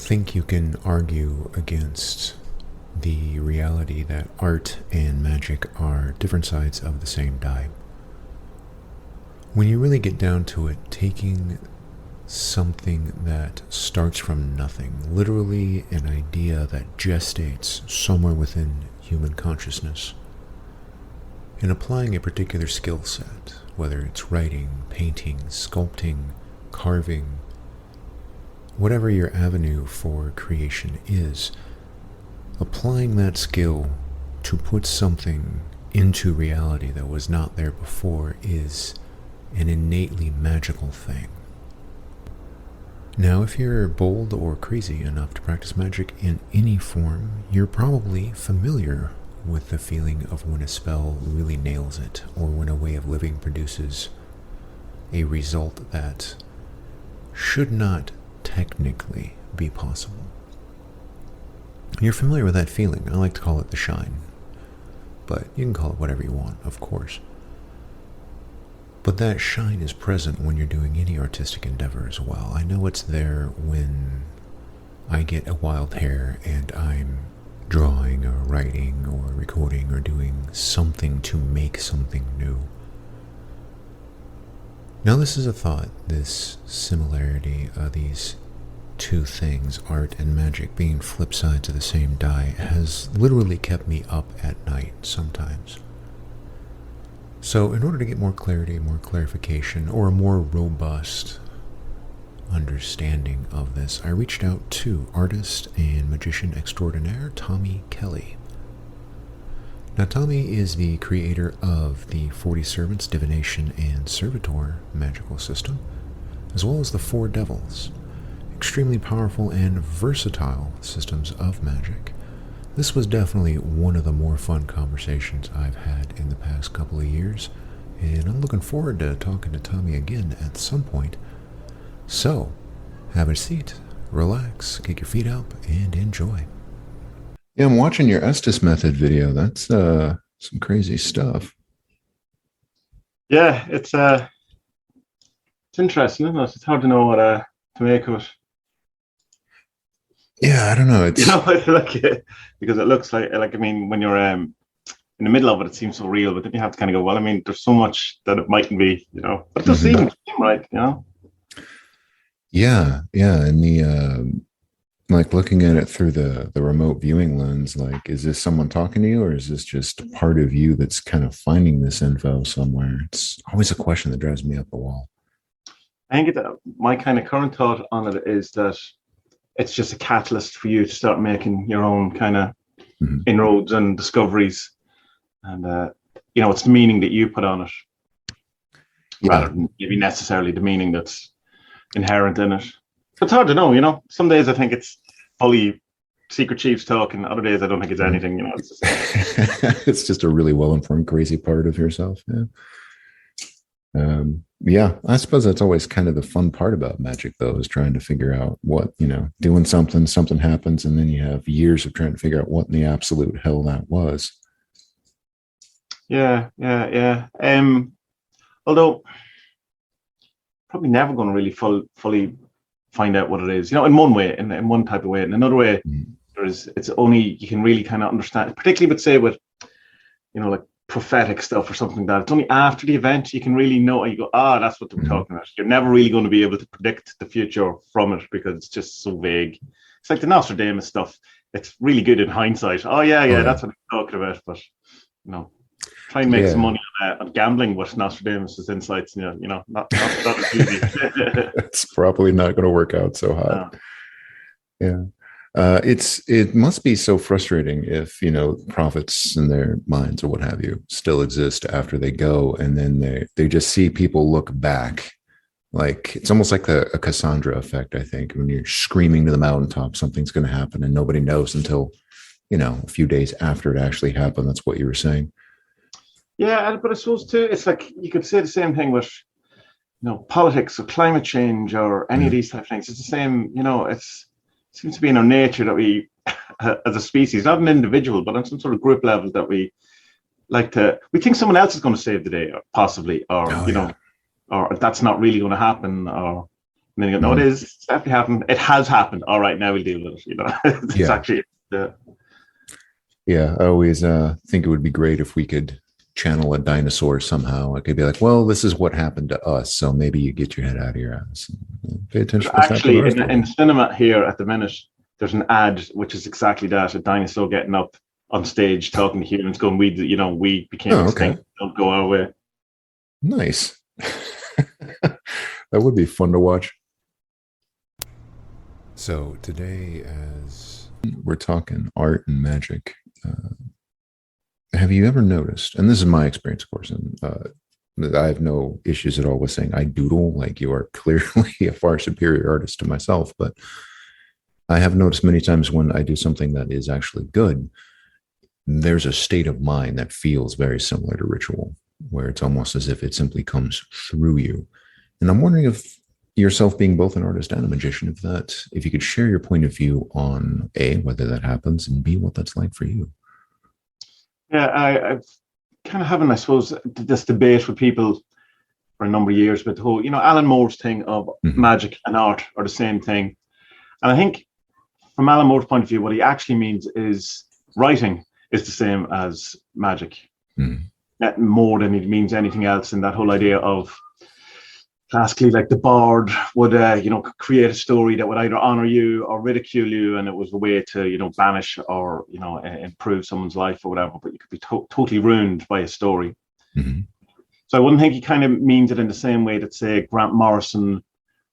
think you can argue against the reality that art and magic are different sides of the same die. When you really get down to it, taking something that starts from nothing, literally an idea that gestates somewhere within human consciousness, and applying a particular skill set, whether it's writing, painting, sculpting, carving, whatever your avenue for creation is, applying that skill to put something into reality that was not there before is an innately magical thing. Now, if you're bold or crazy enough to practice magic in any form, you're probably familiar with the feeling of when a spell really nails it, or when a way of living produces a result that should not technically be possible. You're familiar with that feeling. I like to call it the shine, but you can call it whatever you want, of course. But that shine is present when you're doing any artistic endeavor as well. I know it's there when I get a wild hair and I'm drawing or writing or recording or doing something to make something new. Now this is a thought, this similarity of these two things, art and magic, being flip sides of the same die, has literally kept me up at night sometimes. So in order to get more clarity, more clarification, or a more robust understanding of this, I reached out to artist and magician extraordinaire Tommie Kelly. Now, Tommie is the creator of the 40 Servants Divination and Servitor magical system, as well as the 4 Devils, extremely powerful and versatile systems of magic. This was definitely one of the more fun conversations I've had in the past couple of years, and I'm looking forward to talking to Tommie again at some point. So, have a seat, relax, kick your feet up, and enjoy. Yeah, I'm watching your Estes method video. That's some crazy stuff. Yeah, it's interesting, isn't it? It's hard to know what to make of it. Yeah, I don't know. It's because it looks like I mean, when you're in the middle of it, it seems so real, but then you have to kind of go, well, I mean, there's so much that it mightn't be, but it does seem right, Yeah, and the like looking at it through the remote viewing lens, like, is this someone talking to you, or is this just a part of you that's kind of finding this info somewhere? It's always a question that drives me up the wall. I think my kind of current thought on it is that it's just a catalyst for you to start making your own kind of inroads and discoveries, and it's the meaning that you put on it, rather than maybe necessarily the meaning that's inherent in it. It's hard to know, Some days I think it's fully Secret Chiefs talk, and other days I don't think it's anything. It's just it's just a really well-informed, crazy part of yourself. Yeah, I suppose that's always kind of the fun part about magic, though, is trying to figure out what, doing something happens, and then you have years of trying to figure out what in the absolute hell that was. Yeah. Although probably never going to really fully find out what it is, in one way, in one type of way. In another way, it's only you can really kind of understand, particularly with like prophetic stuff or something like that. It's only after the event you can really know, and you go, that's what they were talking about. You're never really going to be able to predict the future from it because it's just so vague. It's like the Nostradamus stuff. It's really good in hindsight. That's what I'm talking about. But try and make some money on gambling with Nostradamus's insights. Not as easy. It's probably not going to work out so hot. No. Yeah. It must be so frustrating if prophets in their minds or what have you still exist after they go, and then they just see people look back. Like, it's almost like a Cassandra effect, I think, when you're screaming to the mountaintop something's going to happen and nobody knows until a few days after it actually happened. That's what you were saying. Yeah, but I suppose too, it's like you could say the same thing with politics or climate change or any of these type of things. It's the same. It seems to be in our nature that we, as a species, not an individual, but on some sort of group level, that we we think someone else is going to save the day, or possibly, or or that's not really going to happen, or And then you go, no, it's definitely happened. It has happened. All right, now we'll deal with it. You know, it's actually. Yeah, I always think it would be great if we could channel a dinosaur somehow. I could be like, well, this is what happened to us, so maybe you get your head out of your ass and pay attention to what's happening actually in the cinema here at the minute. There's an ad which is exactly that: a dinosaur getting up on stage talking to humans, going, "We became extinct. Don't go our way." Nice. That would be fun to watch. So today, as we're talking art and magic, have you ever noticed, and this is my experience, of course, and I have no issues at all with saying I doodle, like you are clearly a far superior artist to myself, but I have noticed many times when I do something that is actually good, there's a state of mind that feels very similar to ritual, where it's almost as if it simply comes through you. And I'm wondering if yourself being both an artist and a magician, if you could share your point of view on A, whether that happens, and B, what that's like for you. Yeah, I've kind of having, I suppose, this debate with people for a number of years with the whole, Alan Moore's thing of magic and art are the same thing. And I think from Alan Moore's point of view, what he actually means is writing is the same as magic. More than it means anything else. And that whole idea of classically, like the bard would, create a story that would either honor you or ridicule you, and it was a way to, banish or, improve someone's life or whatever. But you could be totally ruined by a story. So I wouldn't think he kind of means it in the same way that, say, Grant Morrison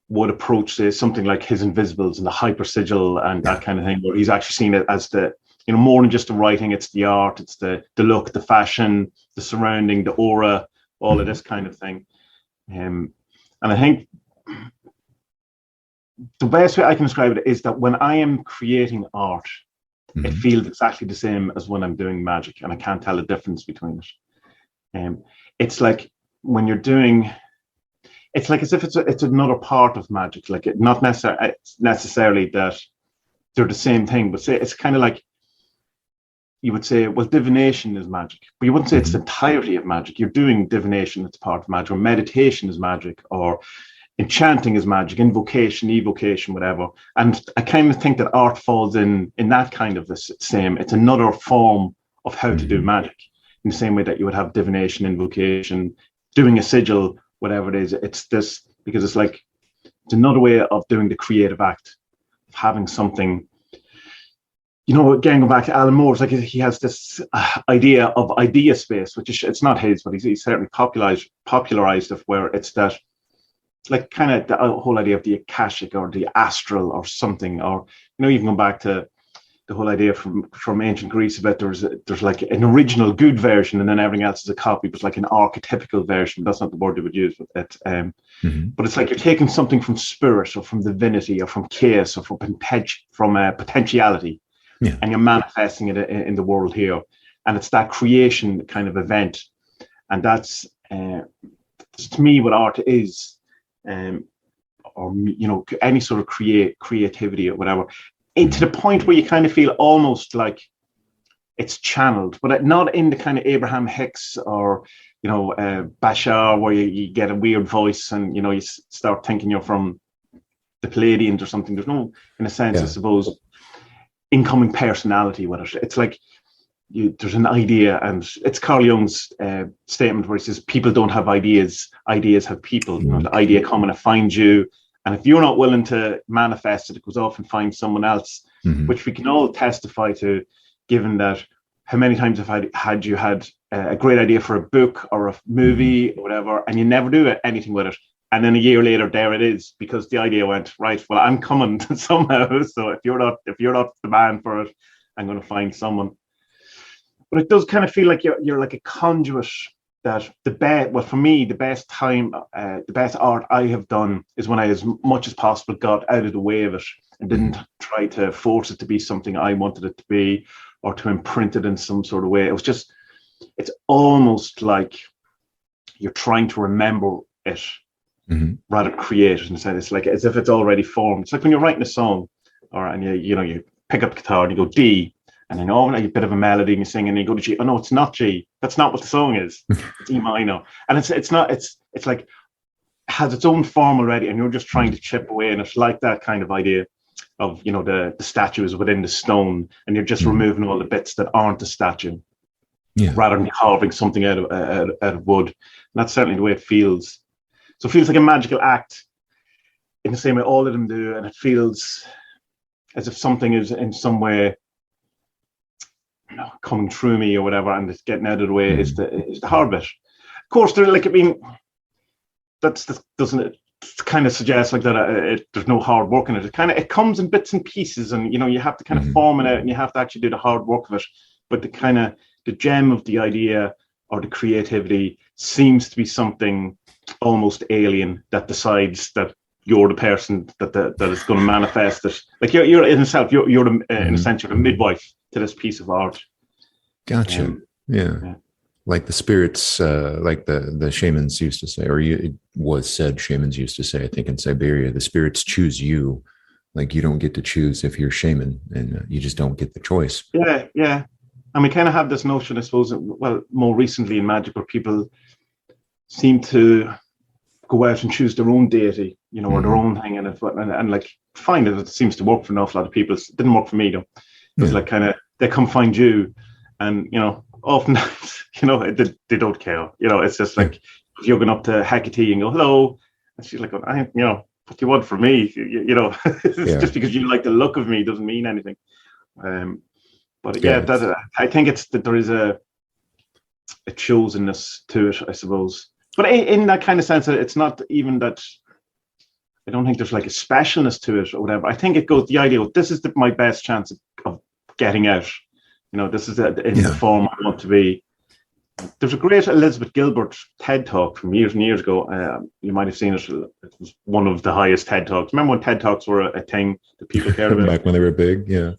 would approach, say, something like his Invisibles and the hyper sigil and that kind of thing, where he's actually seen it as the, more than just the writing, it's the art, it's the look, the fashion, the surrounding, the aura, all of this kind of thing. And I think the best way I can describe it is that when I am creating art, it feels exactly the same as when I'm doing magic, and I can't tell the difference between it. It's like when you're doing, it's like as if it's another part of magic, like not necessarily that they're the same thing, but say it's kind of like, you would say, well, divination is magic, but you wouldn't say it's the entirety of magic. You're doing divination, it's part of magic, or meditation is magic, or enchanting is magic, invocation, evocation, whatever. And I kind of think that art falls in that kind of the same. It's another form of how to do magic, in the same way that you would have divination, invocation, doing a sigil, whatever it is. It's this, because it's like, it's another way of doing the creative act, of having something. Again, go back to Alan Moore's, like he has this idea of idea space, which is, it's not his, but he's certainly popularized it, where it's that, like, kind of the whole idea of the Akashic or the astral or something, or, even going back to the whole idea from ancient Greece about there's like an original good version and then everything else is a copy, but like an archetypical version. That's not the word they would use, but but it's like you're taking something from spirit or from divinity or from chaos or from potentiality. Yeah. And you're manifesting it in the world here. And it's that creation kind of event. And that's, to me, what art is, or, any sort of creativity or whatever, to the point where you kind of feel almost like it's channeled, but not in the kind of Abraham Hicks or, Bashar, where you get a weird voice and, you start thinking you're from the Palladians or something. There's no, in a sense, I suppose, incoming personality with it. It's like there's an idea, and it's Carl Jung's statement where he says, people don't have ideas, ideas have people. The idea coming to find you, and if you're not willing to manifest it, it goes off and finds someone else, which we can all testify to, given that how many times have you had a great idea for a book or a movie or whatever, and you never do anything with it. And then a year later, there it is, because the idea went, right, well, I'm coming somehow. So if you're not the man for it, I'm going to find someone. But it does kind of feel like you're like a conduit, that for me, the best time, the best art I have done is when I, as much as possible, got out of the way of it and didn't try to force it to be something I wanted it to be or to imprint it in some sort of way. It was just, it's almost like you're trying to remember it. Rather than create it, in a sense. It's like as if it's already formed. It's like when you're writing a song, and you pick up the guitar and you go D, and then like a bit of a melody and you sing and you go to G. Oh no, it's not G. That's not what the song is. It's E minor, and it's not. It's like has its own form already, and you're just trying to chip away. And it's like that kind of idea of, you know, the statue is within the stone, and you're just removing all the bits that aren't a statue, rather than carving something out of wood. And that's certainly the way it feels. So it feels like a magical act in the same way all of them do, and it feels as if something is in some way, you know, coming through me or whatever, and it's getting out of the way is the hard bit. Of course, they're like, I mean, doesn't it kind of suggest like that there's no hard work in it. It comes in bits and pieces, and you know, you have to kind of form it out, and you have to actually do the hard work of it. But the gem of the idea or the creativity seems to be something almost alien that decides that you're the person that is going to manifest it. Like you're in itself, you're in a sense, you're the midwife to this piece of art. Gotcha. Yeah. Like the spirits, like the shamans used to say, or it was said shamans used to say, I think in Siberia, the spirits choose you. Like you don't get to choose if you're shaman, and you just don't get the choice. Yeah. And we kind of have this notion, I suppose, well, more recently in magic, where people seem to go out and choose their own deity, you know, or their own thing, and like find it seems to work for an awful lot of people. It didn't work for me though. It's like kind of they come find you, and you know, often you know they don't care. You know, it's just like if you're going up to Hecate and go hello, and she's like, you know, what do you want from me? You know, just because you like the look of me doesn't mean anything. But I think it's that there is a chosenness to it, I suppose. But in that kind of sense, it's not even that. I don't think there's like a specialness to it or whatever. I think it goes the idea of this is my best chance of getting out. You know, this is in the form I want to be. There's a great Elizabeth Gilbert TED talk from years and years ago. You might have seen it. It was one of the highest TED talks. Remember when TED talks were a thing that people cared about? Back when they were big, yeah.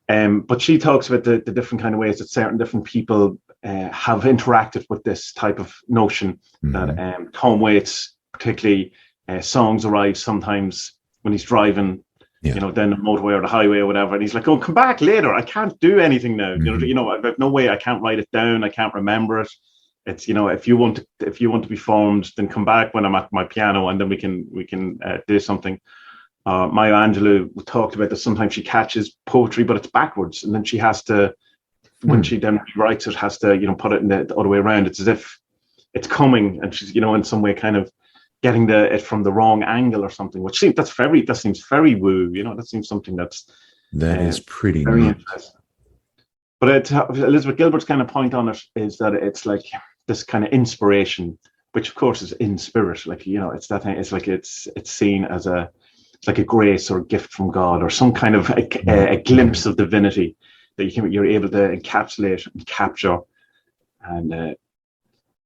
But she talks about the different kind of ways that certain different people have interacted with this type of notion that Tom Waits, particularly, songs arrive sometimes when he's driving, you know, down the motorway or the highway or whatever, and he's like, "Oh, come back later. I can't do anything now. You know, I've no way. I can't write it down. I can't remember it. It's, you know, if you want to be formed, then come back when I'm at my piano, and then we can do something." Maya Angelou talked about that sometimes she catches poetry, but it's backwards, and then she has to, when she then writes it, has to, you know, put it in the other way around. It's as if it's coming, and she's, you know, in some way kind of getting it from the wrong angle or something. Which seems very woo. You know, that seems something that is pretty very interesting. But Elizabeth Gilbert's kind of point on it is that it's like this kind of inspiration, which of course is in spirit. Like, you know, it's that thing. It's like it's seen as like a grace or a gift from God, or some kind of a glimpse of divinity that you're able to encapsulate and capture and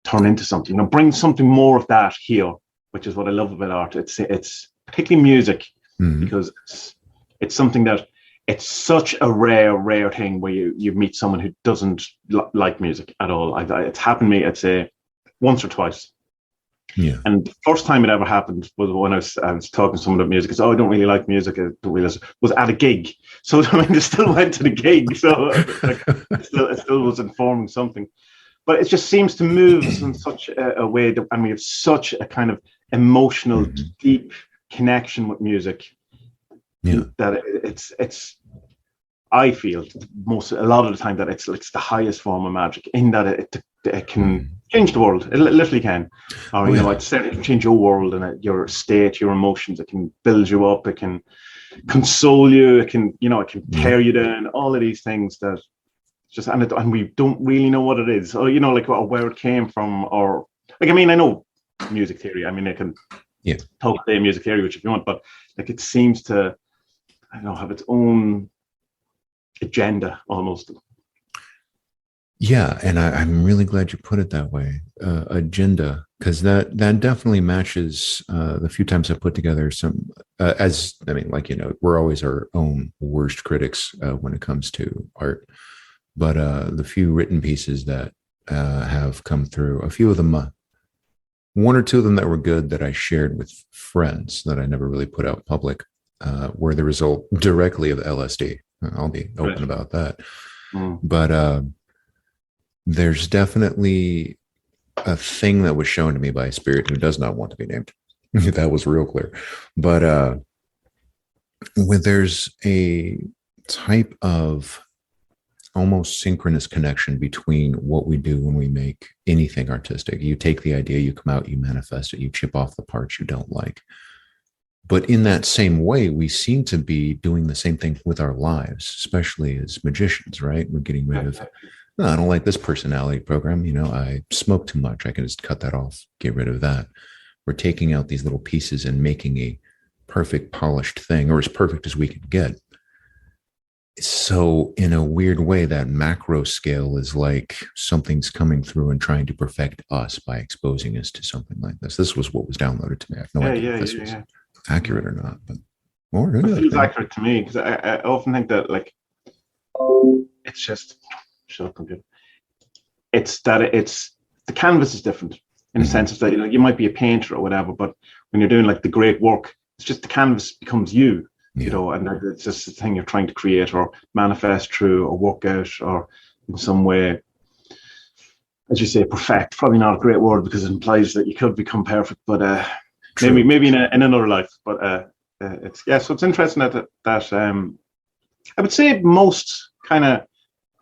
turn into something. You know, bring something more of that here, which is what I love about art. It's particularly music, because it's something that it's such a rare thing where you meet someone who doesn't like music at all. It's happened to me, I'd say, once or twice. Yeah. And the first time it ever happened was when I was talking to someone about music. I don't really like music. I don't realize was at a gig. So I mean, I still went to the gig. So like, it still was informing something. But it just seems to move us in such a way that, and we have such a kind of emotional, deep connection with music. Yeah. That it's. I feel a lot of the time that it's the highest form of magic, in that it can change the world. It literally can. Or you know, it certainly can change your world and your state, your emotions. It can build you up. It can console you. It can, you know, it can tear you down. All of these things that just and we don't really know what it is, or you know, like where it came from, or like, I mean, I know music theory. I mean, I can talk about music theory, which if you want, but like it seems to, I don't know, have its own agenda almost. Yeah, and I'm really glad you put it that way, agenda, because that definitely matches the few times I put together some, like, you know, we're always our own worst critics when it comes to art, but the few written pieces that have come through, a few of them, one or two of them that were good that I shared with friends that I never really put out public, were the result directly of LSD. I'll be open about that. But there's definitely a thing that was shown to me by a spirit who does not want to be named. That was real clear. But when there's a type of almost synchronous connection between what we do when we make anything artistic. You take the idea, you come out, you manifest it, you chip off the parts you don't like. But in that same way, we seem to be doing the same thing with our lives, especially as magicians, right? We're getting rid of, no, I don't like this personality program. I smoke too much. I can just cut that off, get rid of that. We're taking out these little pieces and making a perfect, polished thing, or as perfect as we can get. So, in a weird way, that macro scale is like something's coming through and trying to perfect us by exposing us to something like this. This was what was downloaded to me. I have no Yeah, idea yeah, if this yeah, was yeah. accurate or not, but more It good, feels man. accurate to me because I often think that like it's just shut up, computer. It's the canvas is different in the Mm-hmm. sense that you might be a painter or whatever, but when you're doing like the great work, it's just the canvas becomes you, Yeah, and it's just the thing you're trying to create or manifest through or work out or in some way, as you say, perfect. Probably not a great word because it implies that you could become perfect, but maybe true. in another life. But it's yeah, so it's interesting that I would say most kind of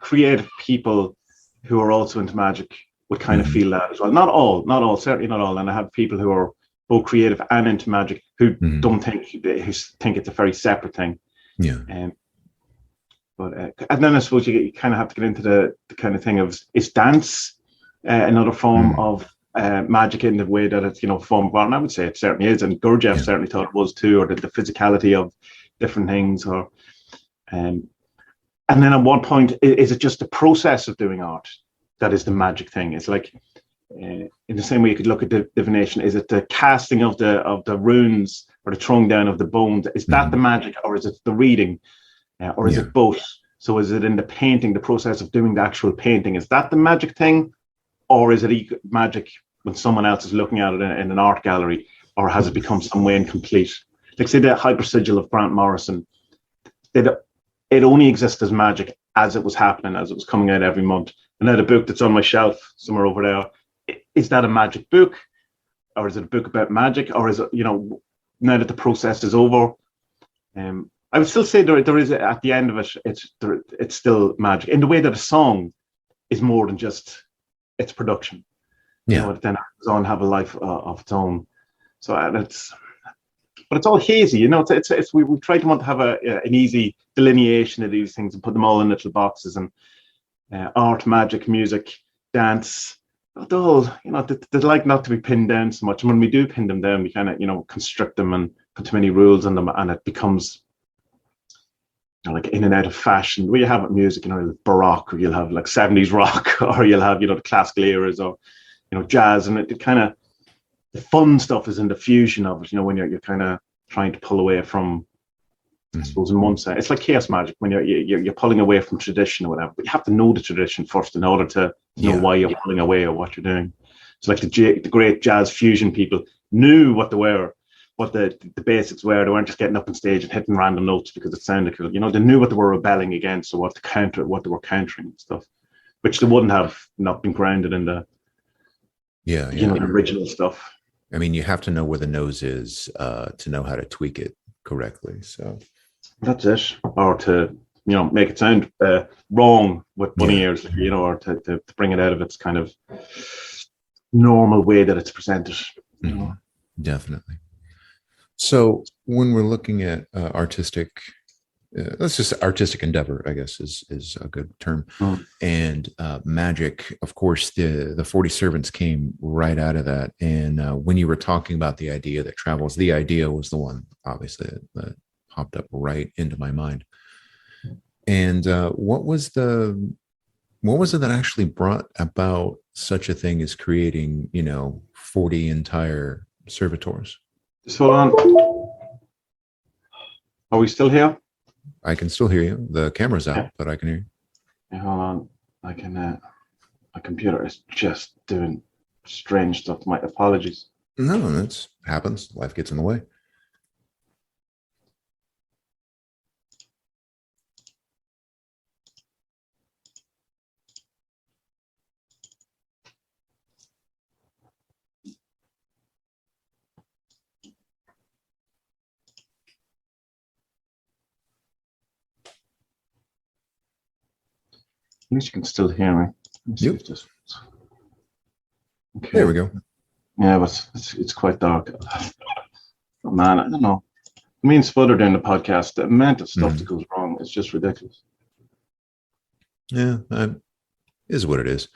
creative people who are also into magic would kind of Mm-hmm. feel that as well. Not all, certainly not all. And I have people who are both creative and into magic who Mm-hmm. don't think who think it's a very separate thing. Yeah, Um, but and then I suppose you kind of have to get into the kind of thing of is dance another form mm-hmm. of magic in the way that it's form of art. And I would say it certainly is, and Gurdjieff Yeah, certainly thought it was too, or the physicality of different things, or um, and then at what point is it just the process of doing art that is the magic thing? It's like in the same way you could look at divination. Is it the casting of the runes or the throwing down of the bones? Is that mm-hmm. the magic, or is it the reading, or is Yeah, it both? So is it in the painting, the process of doing the actual painting? Is that the magic thing, or is it magic when someone else is looking at it in an art gallery, or has it become some way incomplete? Like say the hyper sigil of Grant Morrison, it only exists as magic as it was happening, as it was coming out every month. And now the book that's on my shelf somewhere over there, is that a magic book, or is it a book about magic, or is it now that the process is over? I would still say there is at the end of it, it's still magic in the way that a song is more than just its production. yeah, It then goes on to have a life of its own. So but it's all hazy. It's we try to want to have an easy delineation of these things and put them all in little boxes. And art, magic, music, dance, they're all they like not to be pinned down so much. And when we do pin them down, we kind of constrict them and put too many rules on them, and it becomes like in and out of fashion. Where you have it music, Baroque, or you'll have like 70s rock, or you'll have the classical eras, or jazz, and it kind of the fun stuff is in the fusion of it. When you're kind of trying to pull away from, I mm-hmm. suppose, in one side, it's like chaos magic when you're pulling away from tradition or whatever. But you have to know the tradition first in order to know Yeah, why you're pulling away or what you're doing. It's like the great jazz fusion people knew what they were, what the basics were. They weren't just getting up on stage and hitting random notes because it sounded cool. They knew what they were rebelling against or what they were countering and stuff, which they wouldn't have not been grounded in the yeah, yeah. the original stuff. I mean, you have to know where the nose is to know how to tweak it correctly. So, That's it. Or to make it sound wrong with bunny yeah, ears, or to bring it out of its kind of normal way that it's presented. mm-hmm. Definitely. So, when we're looking at artistic, let's just artistic endeavor, I guess is a good term. Mm. And magic, of course, the 40 servants came right out of that. And when you were talking about the idea that travels, the idea was the one, obviously, that popped up right into my mind. And what was it that actually brought about such a thing as creating 40 entire servitors? Just hold on. Are we still here? I can still hear you. The camera's out, Yeah. but I can hear you. Yeah, hold on. I can. My computer is just doing strange stuff. My apologies. No, that's happens. Life gets in the way. At least you can still hear me. Let me see Yep. if this. Okay. There we go. Yeah, but it's quite dark. Oh, man, I don't know. Me and Spudder doing the podcast, the amount of stuff that goes wrong is just ridiculous. Yeah, is what it is.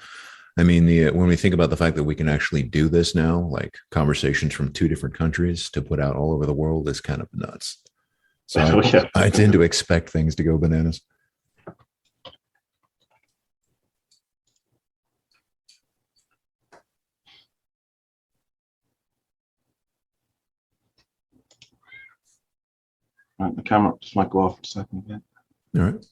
I mean, when we think about the fact that we can actually do this now, like conversations from 2 different countries to put out all over the world is kind of nuts. So I tend to expect things to go bananas. Right, the camera just might go off in a second again. All right.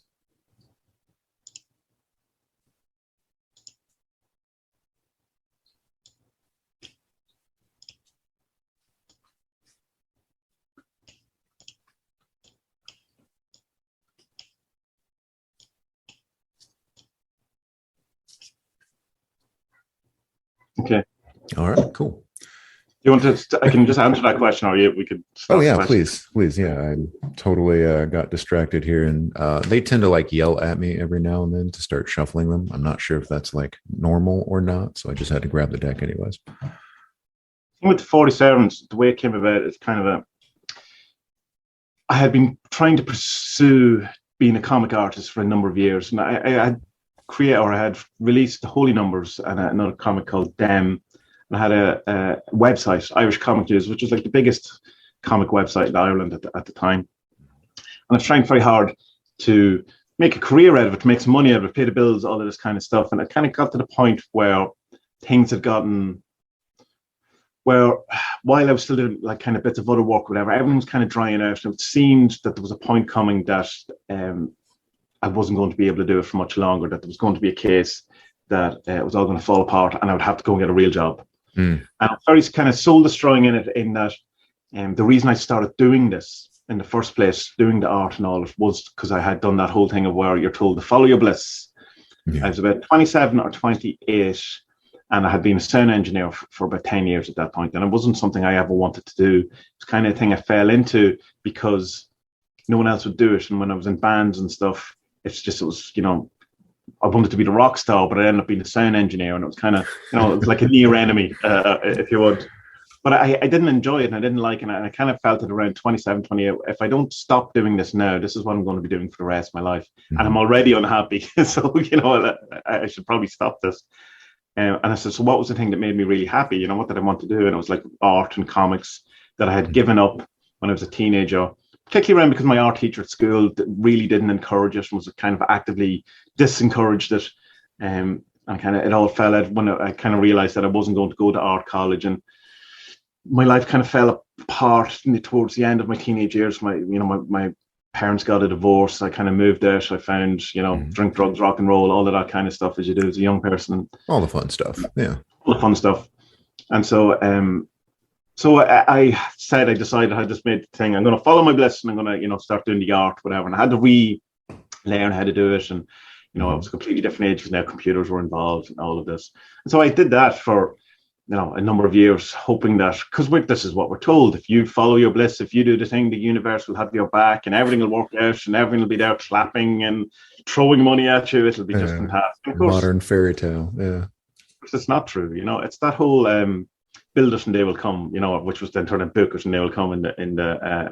Okay. All right. Cool. You want to? I can just answer that question, or we could. Oh yeah, please. Yeah, I totally got distracted here, and they tend to like yell at me every now and then to start shuffling them. I'm not sure if that's like normal or not, so I just had to grab the deck anyways. With the 47s, the way it came about is kind of I had been trying to pursue being a comic artist for a number of years, and I had released the Holy Numbers and another comic called Dem. I had a website, Irish Comic News, which was like the biggest comic website in Ireland at the time. And I was trying very hard to make a career out of it, to make some money out of it, pay the bills, all of this kind of stuff. And it kind of got to the point where things had gotten, where while I was still doing like kind of bits of other work, whatever, everything was kind of drying out. And it seemed that there was a point coming that I wasn't going to be able to do it for much longer, that there was going to be a case that it was all going to fall apart and I would have to go and get a real job. And I'm very kind of soul destroying in it, in that the reason I started doing this in the first place, doing the art and all, was because I had done that whole thing of where you're told to follow your bliss. I was about 27 or 28, and I had been a sound engineer for about 10 years at that point, and it wasn't something I ever wanted to do. It's kind of thing I fell into because no one else would do it, and when I was in bands and stuff, it was, you know, I wanted to be the rock star, but I ended up being a sound engineer, and it was kind of, you know, it was like a near enemy, if you would. But I didn't enjoy it, and I didn't like it, and I kind of felt it around 27, 28. If I don't stop doing this now, this is what I'm going to be doing for the rest of my life. And I'm already unhappy. So, you know, I should probably stop this. And I said, so what was the thing that made me really happy? You know, what did I want to do? And it was like art and comics that I had given up when I was a teenager, particularly around because my art teacher at school really didn't encourage it and was kind of actively discouraged it. And kind of, it all fell out when I kind of realized that I wasn't going to go to art college, and my life kind of fell apart towards the end of my teenage years. My parents got a divorce. I kind of moved out. I found, you know, drink, drugs, rock and roll, all of that kind of stuff as you do as a young person. All the fun stuff. Yeah. All the fun stuff. And so, I decided, I just made the thing, I'm going to follow my bliss, and I'm going to, you know, start doing the art, whatever. And I had to relearn how to do it. And, you know, it was a completely different age because now computers were involved and all of this. And so I did that for, you know, a number of years, hoping that, because this is what we're told, if you follow your bliss, if you do the thing, the universe will have your back and everything will work out and everything will be there clapping and throwing money at you. It'll be just fantastic. Of course, modern fairy tale. Yeah. It's not true. You know, it's that whole build it and they will come, you know, which was then turned into book it and they will come in the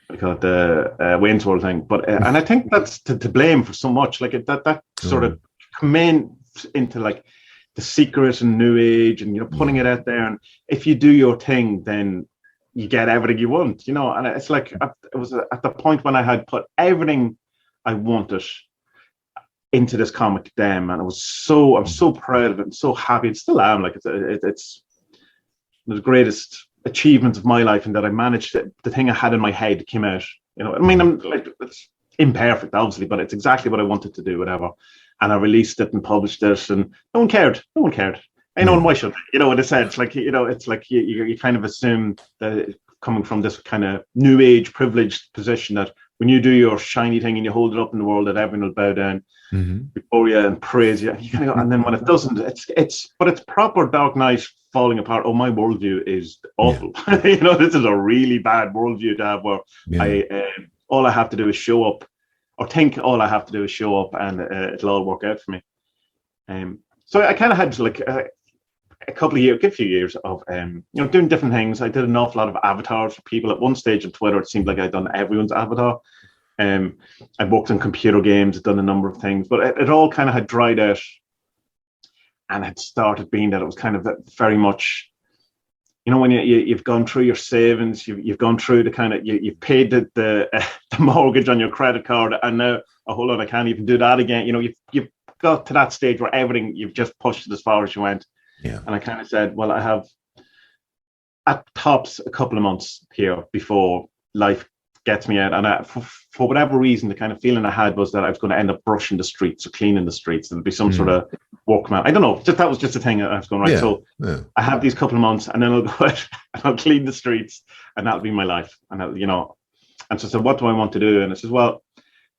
I call it the Wayne's World thing. But and I think that's to blame for so much. Like that sort of come into like the secret and new age, and, you know, putting it out there. And if you do your thing, then you get everything you want, you know. And it's like, it was at the point when I had put everything I wanted into this comic Dem, and I'm so proud of it and so happy. And still am. Like it's the greatest achievement of my life, and that I managed it. The thing I had in my head came out, you know. I mean, I'm like, it's imperfect, obviously, but it's exactly what I wanted to do, whatever. And I released it and published it, and no one cared. I know, and why should they? You know, in a sense, like, you know, it's like you kind of assume that coming from this kind of new age privileged position, that when you do your shiny thing and you hold it up in the world, that everyone will bow down before you and praise you. You kind of, and then when it doesn't, it's proper Dark Knight falling apart. Oh, my worldview is awful. You know, this is a really bad worldview to have, where all I have to do is show up or think all I have to do is show up and it'll all work out for me. So I kind of had like a couple of years, a good few years of doing different things. I did an awful lot of avatars for people. At one stage on Twitter, it seemed like I'd done everyone's avatar. I worked on computer games, done a number of things, but it all kind of had dried out, and had started being that it was kind of very much, when you've gone through your savings, you've gone through the kind of you've paid the mortgage on your credit card, and now hold on, I can't even do that again. You've got to that stage where everything, you've just pushed it as far as you went. Yeah. And I kind of said, well, I have at tops a couple of months here before life gets me out. And for whatever reason, the kind of feeling I had was that I was going to end up brushing the streets or cleaning the streets. There'd be some sort of workman. I don't know. That was just a thing I was going, right. Yeah. So I have these couple of months, and then I'll go out and I'll clean the streets, and that'll be my life. And and so I said, what do I want to do? And I said, well,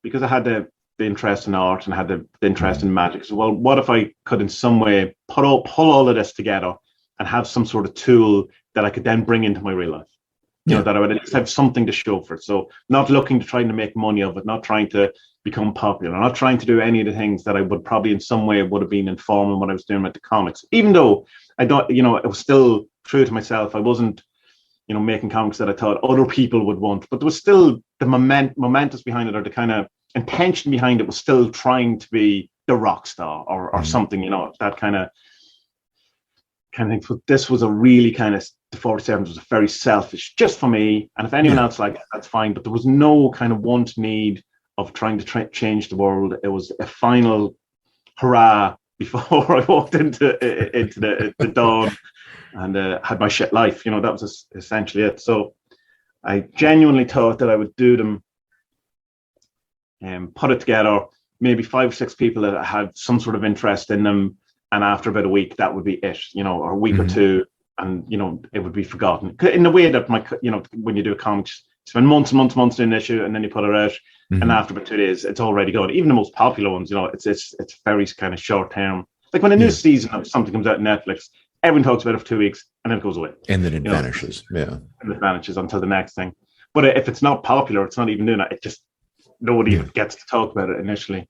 because I had the interest in art and had the interest in magic. So, well, what if I could in some way pull all of this together and have some sort of tool that I could then bring into my real life? That I would at least have something to show for it. So not looking to trying to make money of it, not trying to become popular, not trying to do any of the things that I would probably in some way would have been informing what I was doing with the comics. Even though I don't, it was still true to myself. I wasn't, making comics that I thought other people would want, but there was still the momentous behind it, or the kind of intention behind it was still trying to be the rock star or something, that kind of thing. But this was a really kind of, the 47 was very selfish, just for me. And if anyone else liked it, that's fine. But there was no kind of want, need of trying to change the world. It was a final hurrah before I walked into the dawn and had my shit life. That was essentially it. So I genuinely thought that I would do them and put it together, maybe 5 or 6 people that had some sort of interest in them, and after about a week that would be it, or a week or two, and it would be forgotten in the way that when you do a comic, you spend months doing an issue, and then you put it out, and after about 2 days it's already gone. Even the most popular ones, it's very kind of short term. Like when a new season of something comes out on Netflix, everyone talks about it for 2 weeks and then it goes away, and then it vanishes. And it vanishes until the next thing. But if it's not popular, it's not even doing that. It just, nobody gets to talk about it initially.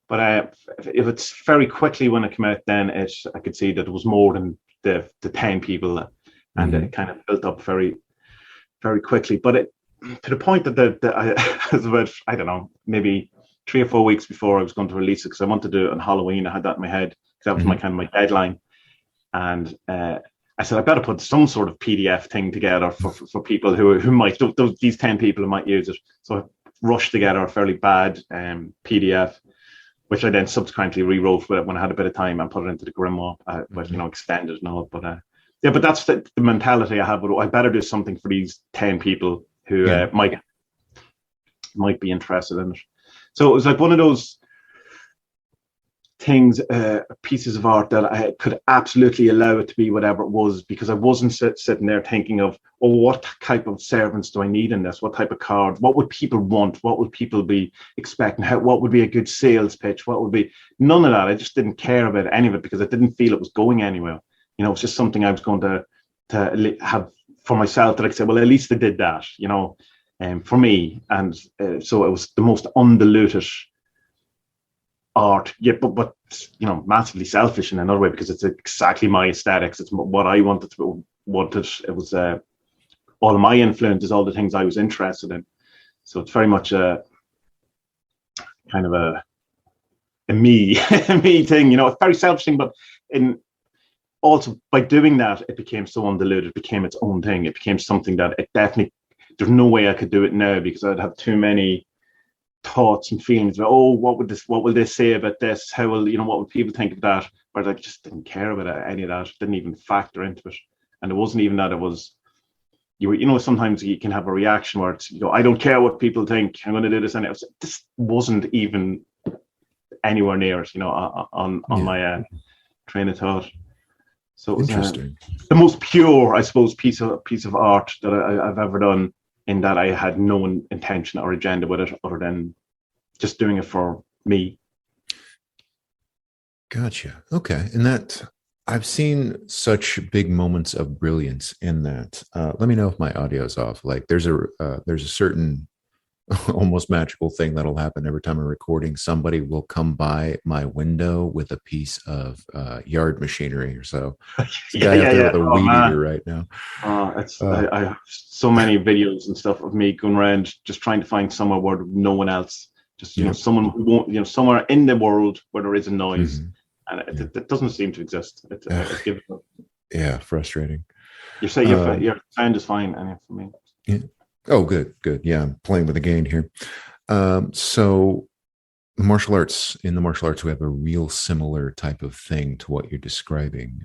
But if it's very quickly when it came out, then I could see that it was more than the 10 people, and it kind of built up very, very quickly. But to the point that I was about, I don't know, maybe 3 or 4 weeks before I was going to release it, because I wanted to do it on Halloween. I had that in my head, because that was my kind of my deadline. And I said, I better put some sort of PDF thing together for people who might, these 10 people who might use it. So I rushed together a fairly bad PDF, which I then subsequently rewrote when I had a bit of time and put it into the grimoire, but extended and all. But but that's the mentality I have. But I better do something for these 10 people who might be interested in it. So it was like one of those things, pieces of art that I could absolutely allow it to be whatever it was, because I wasn't sitting there thinking of, what type of servants do I need in this? What type of card? What would people want? What would people be expecting? What would be a good sales pitch? What would be? None of that. I just didn't care about any of it, because I didn't feel it was going anywhere. It was just something I was going to have for myself, that I could say, well, at least I did that, for me. And so it was the most undiluted art, but massively selfish in another way, because it's exactly my aesthetics. It's what I wanted. It was all of my influences, all the things I was interested in. So it's very much a kind of a me me thing, it's very selfish thing. But also by doing that, it became so undiluted. It became its own thing. It became something that it definitely, there's no way I could do it now, because I'd have too many thoughts and feelings about, what will they say about this? How will, what would people think of that? But I just didn't care about any of that. Didn't even factor into it. And it wasn't even that it was, sometimes you can have a reaction where it's, I don't care what people think, I'm going to do this. And this wasn't even anywhere near it, on my train of thought. So it was the most pure, I suppose, piece of art that I've ever done, in that I had no intention or agenda with it, other than just doing it for me. Gotcha. Okay. And that, I've seen such big moments of brilliance in that. Let me know if my audio is off. Like there's a certain almost magical thing that'll happen every time I'm recording. Somebody will come by my window with a piece of yard machinery or so. There's a Yeah, guy out yeah, there yeah. with a Oh weed man. eater right now. Uh, I have so many videos and stuff of me going around just trying to find somewhere where no one else, just yep. someone who won't, somewhere in the world where there is a noise, Mhm. and Yeah. it doesn't seem to exist. It gives up. Yeah, frustrating. You say Um, your sound is fine, and for me, yeah. Oh, good, good. Yeah, I'm playing with a gain here. So in the martial arts, we have a real similar type of thing to what you're describing.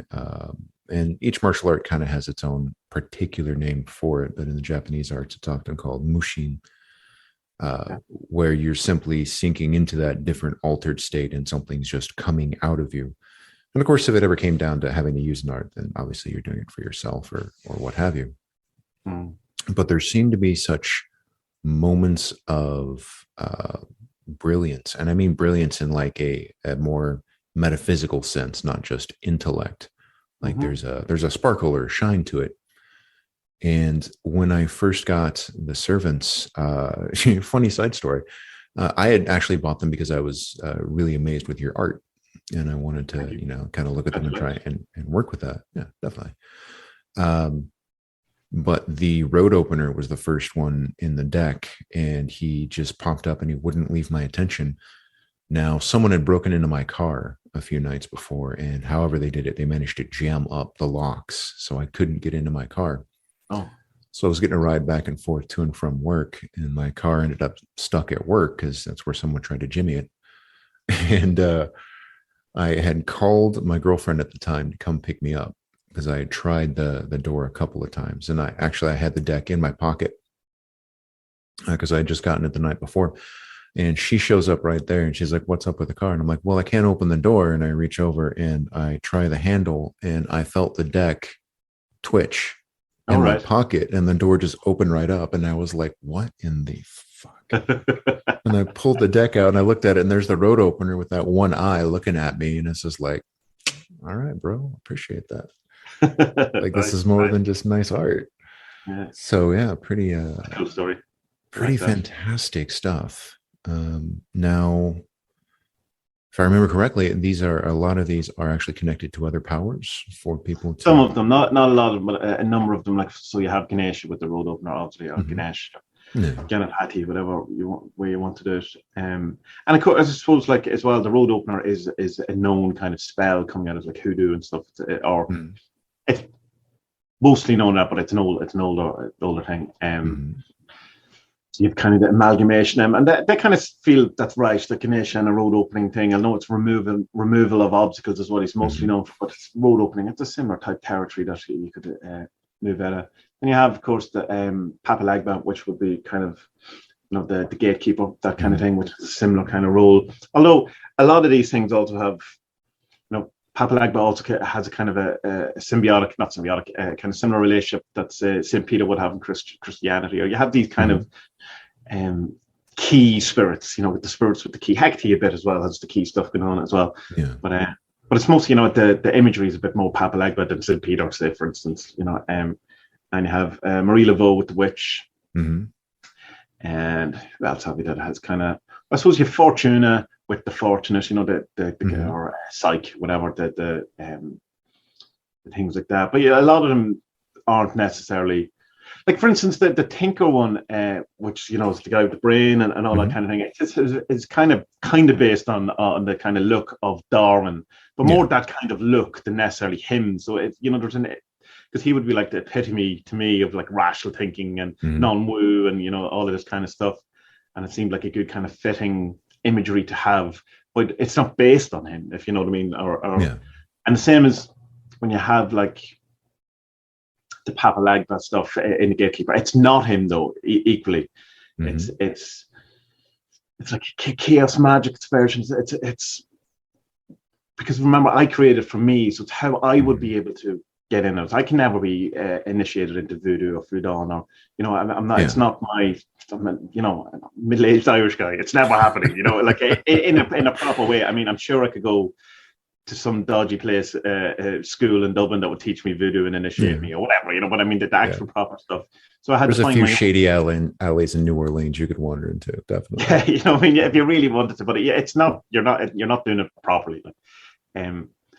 And each martial art kind of has its own particular name for it, but in the Japanese arts, it's often called mushin, yeah. where you're simply sinking into that different altered state and something's just coming out of you. And of course, if it ever came down to having to use an art, then obviously you're doing it for yourself or what have you. Mm. But there seem to be such moments of brilliance, and I mean brilliance in like a more metaphysical sense, not just intellect. Like Mm-hmm. there's a sparkle or shine to it. And when I first got the servants, funny side story, I had actually bought them because I was really amazed with your art, and I wanted Thank to you. kind of look at them and try Congratulations. and work with that. Yeah, definitely. Um, but the road opener was the first one in the deck, and he just popped up and he wouldn't leave my attention. Now, someone had broken into my car a few nights before, and however they did it, they managed to jam up the locks so I couldn't get into my car. Oh, So I was getting a ride back and forth to and from work, and my car ended up stuck at work because that's where someone tried to jimmy it. And I had called my girlfriend at the time to come pick me up because I had tried the door a couple of times, and I had the deck in my pocket because I had just gotten it the night before. And she shows up right there and she's like, "What's up with the car?" And I'm like, "Well, I can't open the door." And I reach over and I try the handle, and I felt the deck twitch all in my right. pocket, and the door just opened right up. And I was like, "What in the fuck?" And I pulled the deck out and I looked at it, and there's the road opener with that one eye looking at me. And it's just like, all right, bro, appreciate that. Like, this is Nice, more nice. than just nice art. Yeah, So yeah, cool story. I pretty like that. fantastic stuff. Now, if I remember correctly, a lot of these are actually connected to other powers for people Some to. of them, not a lot of them, but a number of them. Like so, you have Ganesh with the road opener, obviously, or Mhm. Ganesh, Yeah. Ganapati, whatever you want, way you want to do it. And of course, I suppose, like as well, the road opener is a known kind of spell coming out of like hoodoo and stuff, or Mhm. it's mostly known that, but it's an older thing. Mhm. So you've kind of the amalgamation, and they kind of feel that's right. The Ganesh and a road opening thing. I know it's removal of obstacles is what he's mostly Mhm. known for, but it's road opening. It's a similar type territory that you could move out of. And you have, of course, the Papa Lagba, which would be kind of the gatekeeper, that kind of Mhm. thing, which is a similar kind of role. Although a lot of these things also have, Papa Lagba also has a kind of a symbiotic, not symbiotic, kind of similar relationship that St. Peter would have in Christianity. Or you have these kind of Mhm. key spirits, with the spirits with the key. Hecate a bit as well has the key stuff going on as well. Yeah. But it's mostly, the imagery is a bit more Papa Legba than St. Peter, say, for instance, and you have Marie Laveau with the witch, Mhm. and well, tell me that it has kind of, I suppose, you have Fortuna with the fortunate, the Mhm. or Psyche, whatever, the things like that. But yeah, a lot of them aren't necessarily, like, for instance, the Tinker one, which is the guy with the brain and all that Mhm. kind of thing. It's kind of based on the kind of look of Darwin, but more Yeah. that kind of look than necessarily him. So it's there's an, because he would be like the epitome to me of like rational thinking and Mhm. non-woo and all of this kind of stuff. And it seemed like a good kind of fitting imagery to have, but it's not based on him, if you know what I mean. Yeah. And the same as when you have like the Papa Lagba stuff in the Gatekeeper. It's not him though. Equally, it's Mhm. it's it's like chaos magic versions. It's because, remember, I created for me, so it's how I would Mhm. be able to get in it. I can never be initiated into voodoo or Fudon, or I'm not. It's Yeah. not my. I'm a, middle-aged Irish guy. It's never happening. Like in a proper way. I mean, I'm sure I could go to some dodgy place, school in Dublin that would teach me voodoo and initiate me or whatever, you know. But I mean, the actual proper stuff. So I had There's to a find few my shady alleys in New Orleans you could wander into, definitely. yeah, you know, I mean, if you really wanted to, but yeah, it's not. You're not doing it properly. Like,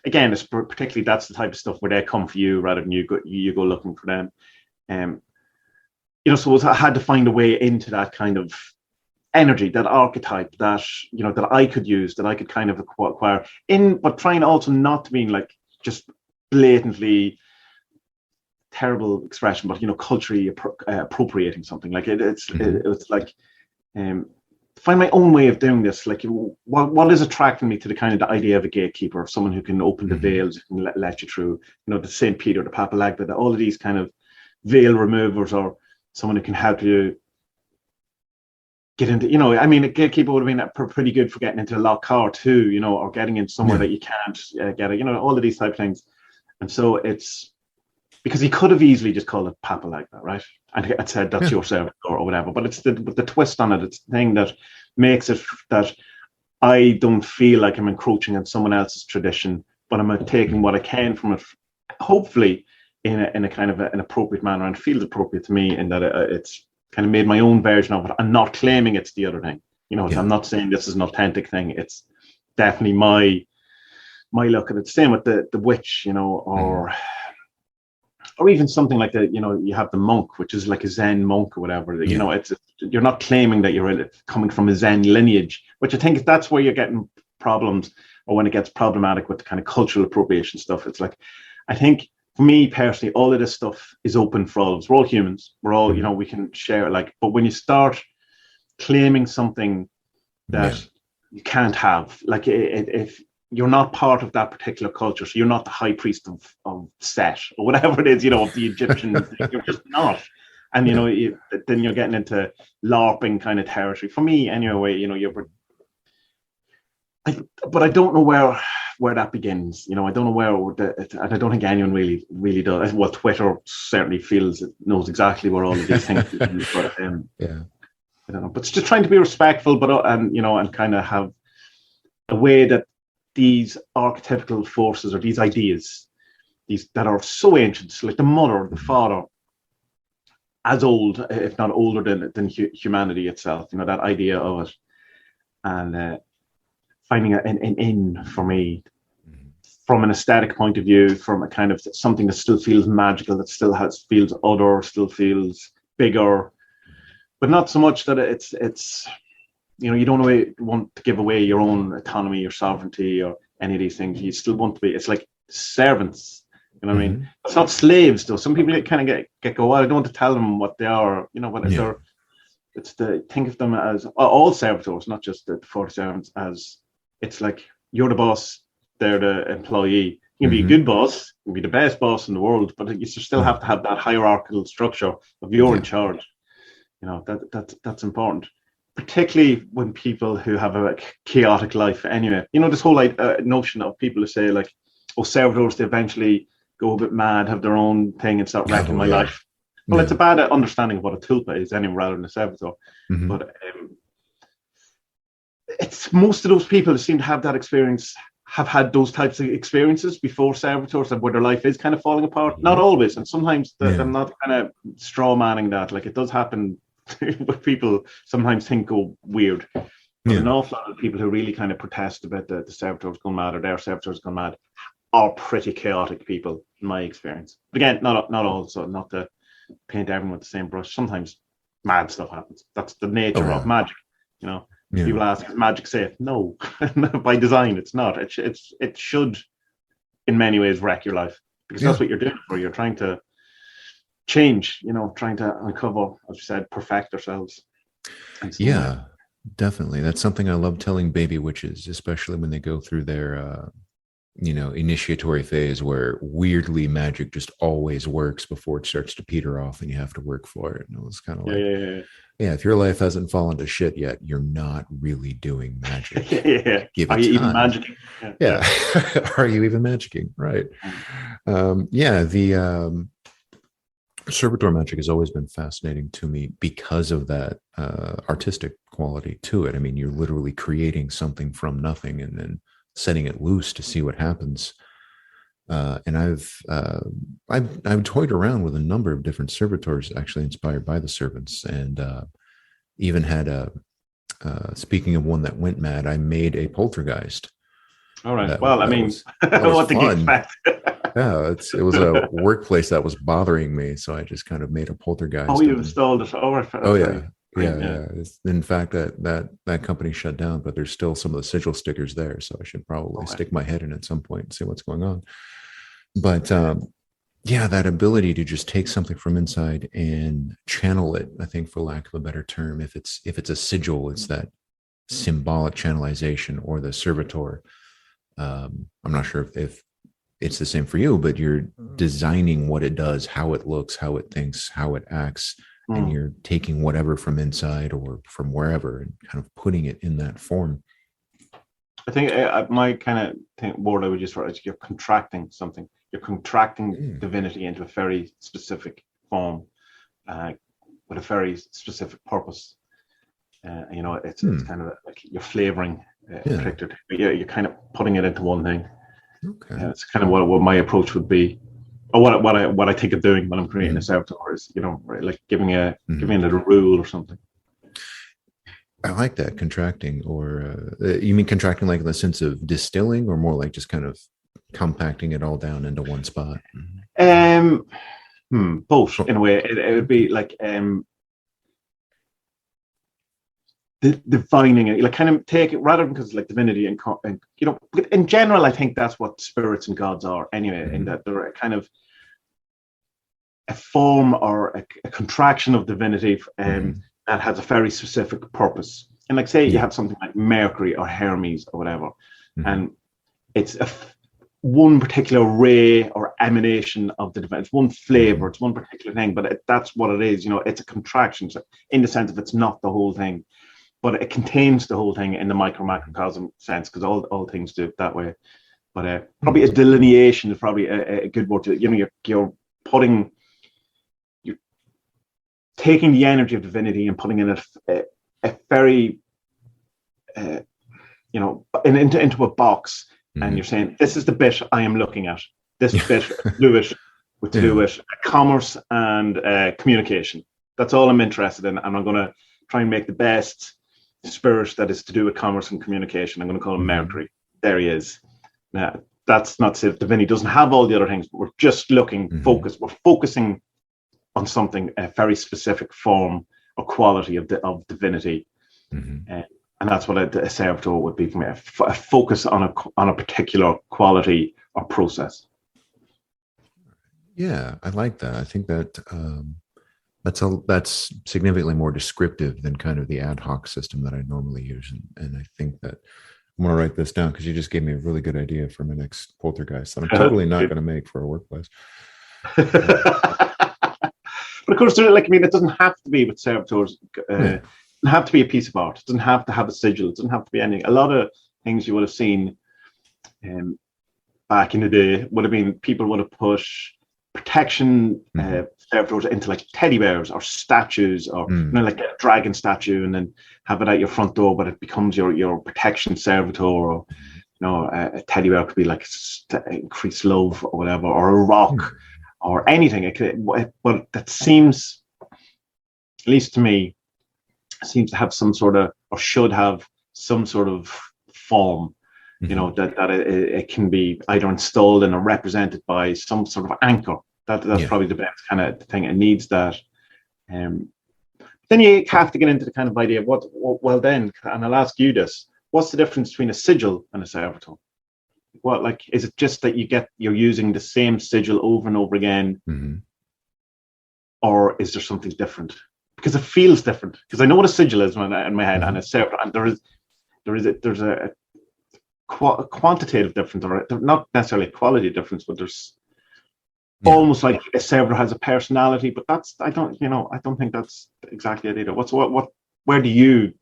again, it's particularly that's the type of stuff where they come for you rather than you go looking for them. You know, so I had to find a way into that kind of energy, that archetype that, you know, that I could use, that I could kind of acquire in, but trying also not to mean like just blatantly terrible expression, but, you know, culturally appropriating something. Like it's like find my own way of doing this. Like, what is attracting me to the kind of the idea of a gatekeeper, of someone who can open the veils, who can let you through, you know, the St. Peter, the Papalagda, all of these kind of veil removers, or someone who can help you get into, you know, I mean, a gatekeeper would have been pretty good for getting into a locked car too, you know, or getting in somewhere that you can't get it, you know, all of these type of things. And so it's because he could have easily just called it Papa like that, right? And said that's your service or whatever. But it's the twist on it. It's the thing that makes it that I don't feel like I'm encroaching on someone else's tradition, but I'm taking what I can from it, hopefully in a kind of an appropriate manner, and feels appropriate to me in that it's kind of made my own version of it. I'm not claiming it's the other thing. You know, I'm not saying this is an authentic thing. It's definitely my look at it. Same with the witch, you know, or even something like that. You know, you have the monk, which is like a Zen monk or whatever. You know, you're not claiming that you're coming from a Zen lineage, which I think that's where you're getting problems, or when it gets problematic with the kind of cultural appropriation stuff. It's like, I think for me personally, all of this stuff is open for all of us. We're all humans. We're all, you know, we can share it. Like, but when you start claiming something that you can't have, like if you're not part of that particular culture, so you're not the high priest of Set or whatever it is, you know, of the Egyptians, you're just not. And, you know, then you're getting into LARPing kind of territory. For me, anyway, you know, but I don't know where that begins. You know, I don't know and I don't think anyone really does. Well, Twitter certainly knows exactly where all of these things begin, but I don't know. But it's just trying to be respectful, but and, you know, and kind of have a way that these archetypical forces, or these ideas, these that are so ancient, like the mother, the father, as old, if not older than humanity itself, you know, that idea of it, and finding an in for me, from an aesthetic point of view, from a kind of something that still feels magical, that still feels other, still feels bigger, but not so much that it's you know, you don't want to give away your own autonomy, your sovereignty, or any of these things. You still want to be. It's like servants. You know what I mean? It's not slaves, though. Some people kind of get go. Well, I don't want to tell them what they are. You know what they're. It's think of them as all servitors, not just the 40 servants. As it's like you're the boss, they're the employee. You can be a good boss, you can be the best boss in the world, but you still have to have that hierarchical structure of you're in charge. You know, that's important. Particularly when people who have a chaotic life anyway. You know, this whole notion of people who say like, oh, servitors, they eventually go a bit mad, have their own thing and start wrecking my life. Well, it's a bad understanding of what a tulpa is anyway, rather than a servitor. But it's most of those people who seem to have that experience have had those types of experiences before servitors, and where their life is kind of falling apart. Not always, and sometimes I'm not kind of straw manning that. Like, it does happen. What people sometimes think go weird, but an awful lot of people who really kind of protest about the servitors going mad, or their servitors going mad, are pretty chaotic people in my experience. But again, not all, so not to paint everyone with the same brush. Sometimes mad stuff happens. That's the nature of magic. You know, people ask, is magic safe? No, by design it's not. It should in many ways wreck your life, because that's what you're doing for. You're trying to change, you know, trying to uncover, as you said, perfect ourselves. Definitely. That's something I love telling baby witches, especially when they go through their you know, initiatory phase, where weirdly magic just always works before it starts to peter off and you have to work for it. And it was kind of like, if your life hasn't fallen to shit yet, you're not really doing magic. Give it Are you even time. magicking? Are you even magicking? Right. The servitor magic has always been fascinating to me because of that artistic quality to it. I mean, you're literally creating something from nothing and then setting it loose to see what happens. And I've toyed around with a number of different servitors, actually inspired by the servants, and even had a. Speaking of one that went mad, I made a poltergeist. All right. That Well, I that mean, was that was what did you fun. expect? Yeah, it was a workplace that was bothering me, so I just kind of made a Oh, poltergeist, you and then installed it. Oh, oh that's yeah, very yeah, fine. Yeah. yeah. In fact, that company shut down, but there's still some of the sigil stickers there, so I should probably Okay. stick my head in at some point and see what's going on. But yeah, that ability to just take something from inside and channel it, I think, for lack of a better term, if it's a sigil, it's that symbolic channelization, or the servitor. I'm not sure if it's the same for you, but you're designing what it does, how it looks, how it thinks, how it acts, and Mm. you're taking whatever from inside or from wherever and kind of putting it in that form. I think my kind of word I would use for it is you're contracting something. You're contracting Mm. divinity into a very specific form, uh, with a very specific purpose. It's Hmm. kind of like you're flavoring a Yeah. particular. You're kind of putting it into one thing. Okay. It's kind of what my approach would be, or what I think of doing when I'm creating a Mm-hmm. servitor is, like giving a Mm-hmm. giving a little rule or something. I like that, contracting, or you mean contracting like in the sense of distilling, or more like just kind of compacting it all down into one spot? Um, both Oh, in a way. It would okay. be like defining it, like kind of take it rather than, because like divinity and in general, I think that's what spirits and gods are anyway. In Mm-hmm. that they're a kind of a form or a contraction of divinity, Mm-hmm. that has a very specific purpose. And like, say you Yeah. have something like Mercury or Hermes or whatever, Mm-hmm. and it's one particular ray or emanation of the divine. It's one Mm-hmm. flavor, it's one particular thing, but that's what it is. It's a contraction, so in the sense of it's not the whole thing, but it contains the whole thing in the micro macrocosm sense, because all things do it that way. But probably a Mm-hmm. delineation is probably a good word to, you're putting, you're taking the energy of divinity and putting in a very, uh, into a box, and Mm-hmm. you're saying, this is the bit I am looking at. This bit, to do Yeah. with commerce and communication. That's all I'm interested in, and I'm going to try and make the best spirit that is to do with commerce and communication. I'm going to call him Mm-hmm. Mercury. There he is. Now, that's not to say Divinity doesn't have all the other things, but we're just Mm-hmm. we're focusing on something, a very specific form or quality of divinity. Mm-hmm. Uh, and that's what a servitor would be for me, a focus on a particular quality or process. Yeah, I like that. I think that that's significantly more descriptive than kind of the ad hoc system that I normally use, and I think that I'm going to write this down because you just gave me a really good idea for my next poltergeist that I'm totally not going to make for a workplace. But of course, it doesn't have to be with servitors. Yeah. It doesn't have to be a piece of art. It doesn't have to have a sigil. It doesn't have to be anything. A lot of things you would have seen, back in the day, would have been, people would have put protection Mm-hmm. servitors into like teddy bears or statues, or Mm. like a dragon statue, and then have it at your front door, but it becomes your protection servitor. Or a teddy bear could be like increased love or whatever, or a rock Mm. or anything. But that seems, at least to me, seems to have some sort of, or should have some sort of form. Mm-hmm. That it can be either installed and represented by some sort of anchor. That's Yeah. probably the best kind of thing. It needs that. Um, then you have to get into the kind of idea of well then, and I'll ask you this: what's the difference between a sigil and a servitor? Like, is it just that you're using the same sigil over and over again, Mm-hmm. or is there something different? Because it feels different. Because I know what a sigil is in my head, Mm-hmm. and a servitor, and there's a quantitative difference, or not necessarily a quality difference, but there's Yeah. almost like a server has a personality. But I don't think that's exactly it either. Where do you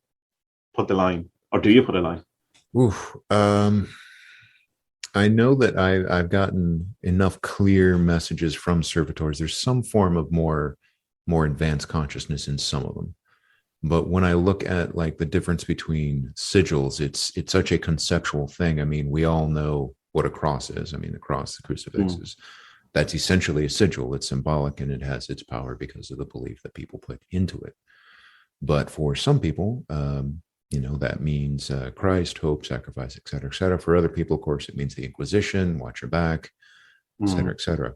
put the line, or do you put a line? Oof. I know that I've gotten enough clear messages from servitors. There's some form of more advanced consciousness in some of them. But when I look at like the difference between sigils, it's such a conceptual thing. I mean, we all know what a cross is. I mean, the cross, the crucifix is that's essentially a sigil. It's symbolic and it has its power because of the belief that people put into it. But for some people, that means Christ, hope, sacrifice, et cetera, et cetera. For other people, of course, it means the Inquisition, watch your back, et cetera, et cetera.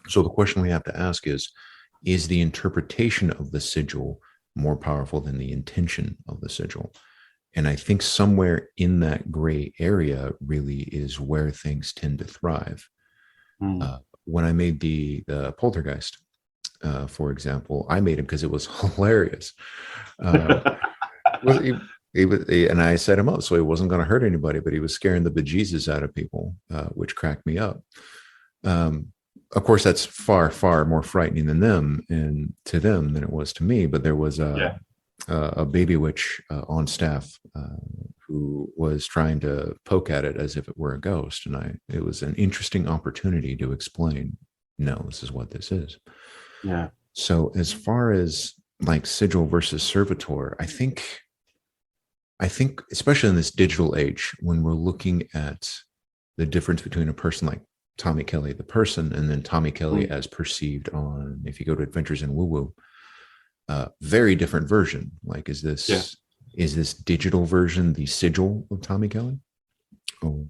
So the question we have to ask is the interpretation of the sigil more powerful than the intention of the sigil? And I think somewhere in that gray area really is where things tend to thrive. When I made the poltergeist, for example, I made him because it was hilarious. And I set him up so he wasn't going to hurt anybody, but he was scaring the bejesus out of people, which cracked me up. Of course, that's far, far more frightening than to them than it was to me. But there was a baby witch on staff who was trying to poke at it as if it were a ghost. And it was an interesting opportunity to explain, no, this is what this is. Yeah. So as far as like sigil versus servitor, I think, especially in this digital age, when we're looking at the difference between a person like Tommie Kelly, the person, and then Tommie Kelly as perceived on, if you go to Adventures in Woo Woo, very different version. Like, is this digital version the sigil of Tommie Kelly? Or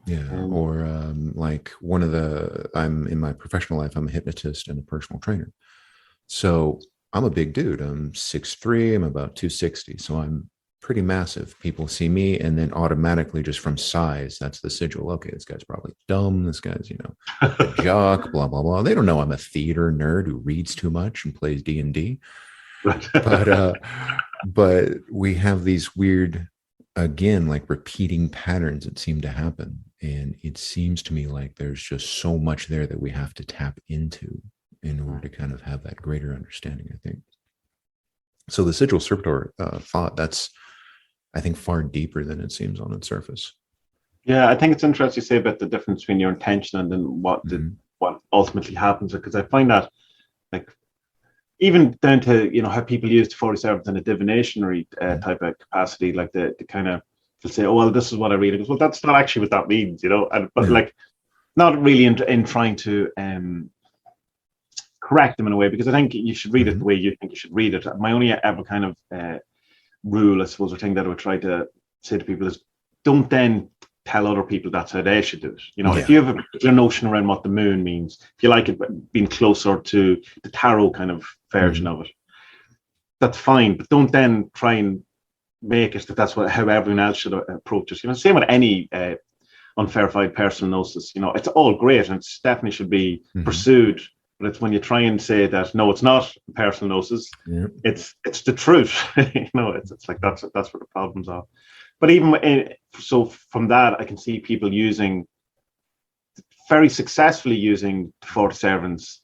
Yeah, or like I'm in my professional life, I'm a hypnotist and a personal trainer. So I'm a big dude. I'm 6'3", I'm about 260. So I'm pretty massive. People see me and then automatically just from size, that's the sigil. Okay, this guy's probably dumb. This guy's, a jock, blah, blah, blah. They don't know I'm a theater nerd who reads too much and plays D&D. But we have these weird, again, like repeating patterns that seem to happen. And it seems to me like there's just so much there that we have to tap into in order to kind of have that greater understanding, I think. So the sigil servitor thought, that's, I think, far deeper than it seems on its surface. Yeah, I think it's interesting you say about the difference between your intention and then what ultimately happens, because I find that, like, even down to how people use the 47th in a divinationary type of capacity, like the kind of, they'll say, oh well, this is what I read. It goes, well, that's not actually what that means, but like not really in trying to correct them in a way, because I think you should read it the way you think you should read it. My only ever kind of rule, I suppose, or thing that I would try to say to people is, don't then tell other people that's how they should do it. If you have a particular notion around what the moon means, if you like it being closer to the tarot kind of version of it, that's fine. But don't then try and make it that's how everyone else should approach it. Same with any unverified personal gnosis. It's all great and it definitely should be pursued. But it's when you try and say that, no, it's not personal gnosis. It's the truth. It's like that's where the problems are. But even so, from that, I can see people very successfully using the 47s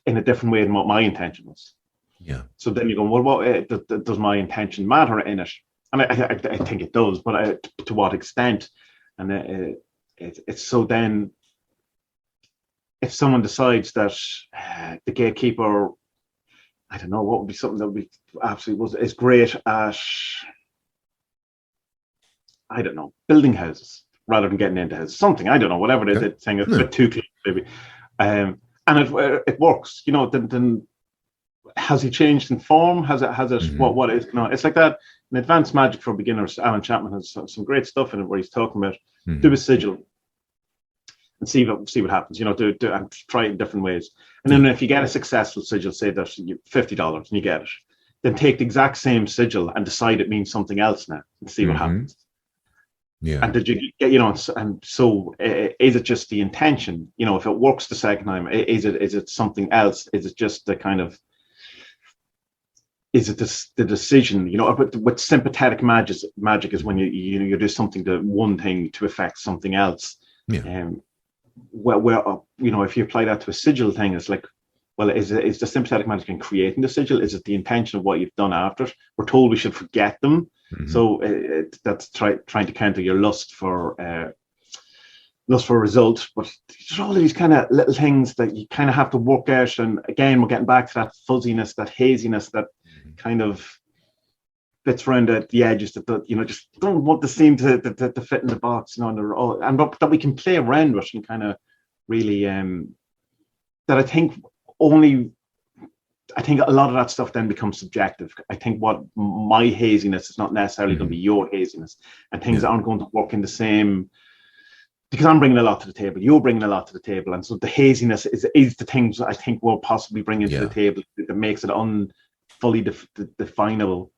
in a different way than what my intention was. Yeah. So then you go, well, what does my intention matter in it? And I think it does, but to what extent? And it's so then, if someone decides that the gatekeeper, I don't know, what would be something that would be absolutely is great at, I don't know, building houses rather than getting into houses, something, I don't know, whatever it is, it's saying it's a bit too close, maybe. And it works, then has he changed in form? Has it what is, it's like that in Advanced Magic for Beginners. Alan Chapman has some great stuff in it where he's talking about do a sigil and see what happens, do and try it in different ways. And then if you get a successful sigil, say that you $50 and you get it, then take the exact same sigil and decide it means something else now and see what happens. Yeah. And did you get, and so is it just the intention? If it works the second time, is it something else? Is it just the kind of, is it the decision? With sympathetic magic is when you do something to one thing to affect something else. Yeah. Where if you apply that to a sigil thing, it's like, well, is the sympathetic magic in creating the sigil? Is it the intention of what you've done after it? We're told we should forget them. So that's trying to counter your lust for lust for a result. But there's all of these kind of little things that you kind of have to work out. And again, we're getting back to that fuzziness, that haziness, that kind of bits around the edges that just don't want to seem to fit in the box, and they're all, and that we can play around with and kind of really that I think a lot of that stuff then becomes subjective. I think what my haziness is not necessarily going to be your haziness, and things aren't going to work in the same, because I'm bringing a lot to the table, you're bringing a lot to the table, and so the haziness is the things I think we'll possibly bring into the table that makes it fully definable.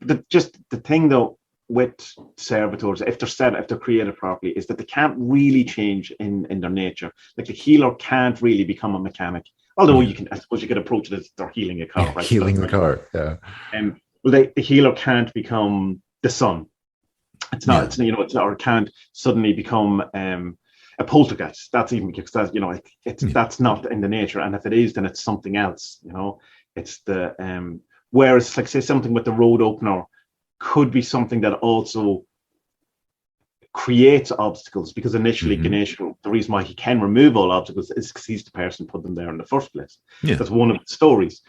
But the thing though with servitors, if they're created properly, is that they can't really change in their nature. Like the healer can't really become a mechanic, although I suppose you could approach it as they're healing a car, right? Healing the car, well, the healer can't become the sun. It's not, or can't suddenly become a poltergeist. That's even because that's not in the nature, and if it is, then it's something else. It's the whereas, like, say, something with the road opener could be something that also creates obstacles, because initially Ganesh, the reason why he can remove all obstacles is because he's the person who put them there in the first place. That's one of the stories.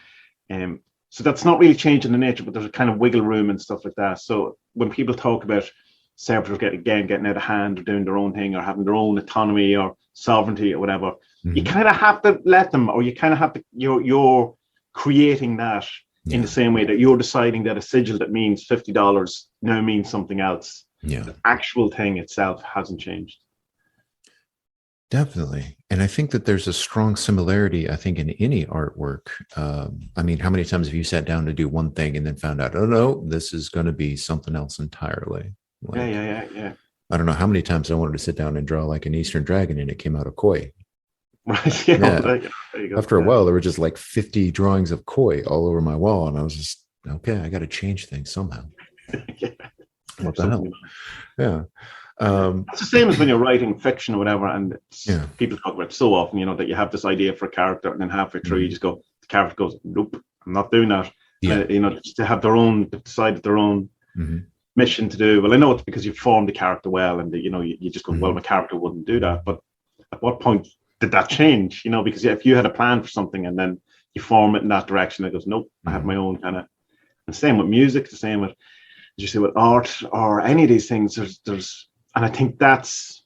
So that's not really changing the nature, but there's a kind of wiggle room and stuff like that. So when people talk about servitors getting out of hand or doing their own thing or having their own autonomy or sovereignty or whatever, you kind of have to let them, or you kind of have to, you're creating that in the same way that you're deciding that a sigil that means $50 now means something else. The actual thing itself hasn't changed. Definitely. And I think that there's a strong similarity, I think, in any artwork. I mean, how many times have you sat down to do one thing and then found out, oh, no, this is going to be something else entirely? Like, yeah. I don't know how many times I wanted to sit down and draw like an Eastern dragon and it came out of koi. Right. Yeah. Well, there you go. After a while, there were just like 50 drawings of koi all over my wall. And I was just, okay, I got to change things somehow. What the hell? Yeah. It's the same as when you're writing fiction or whatever, and people talk about it so often, that you have this idea for a character, and then halfway through you just go, the character goes, nope, I'm not doing that. Just to have decided their own mission to do. Well, I know it's because you've formed the character well, and you just go, well, my character wouldn't do that. But at what point did that change? Because if you had a plan for something and then you form it in that direction, it goes, nope, I have my own kind of. And same with music, the same with, as you say, with art or any of these things. There's and I think that's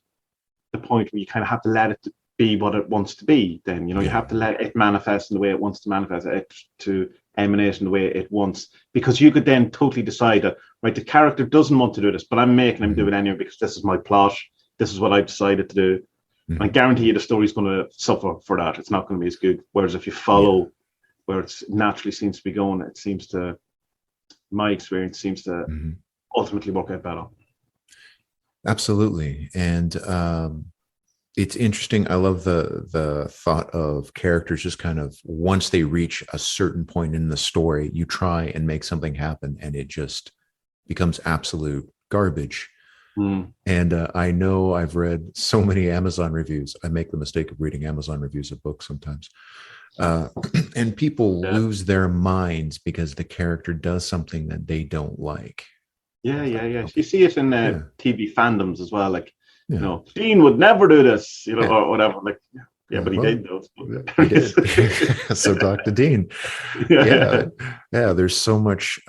the point where you kind of have to let it be what it wants to be. Then, you have to let it manifest in the way it wants to manifest, it to emanate in the way it wants. Because you could then totally decide that, right, the character doesn't want to do this, but I'm making him do it anyway because this is my plot. This is what I've decided to do. And I guarantee you the story's going to suffer for that. It's not going to be as good. Whereas if you follow where it naturally seems to be going, it seems to, my experience, seems to ultimately work out better. Absolutely. And it's interesting. I love the thought of characters just kind of, once they reach a certain point in the story, you try and make something happen and it just becomes absolute garbage. And I know I've read so many Amazon reviews. I make the mistake of reading Amazon reviews of books sometimes. And people lose their minds because the character does something that they don't like. Yeah. You see it in TV fandoms as well. Like, Dean would never do this, or whatever. Like, but he did though. He did. So Dr. Dean. Yeah. There's so much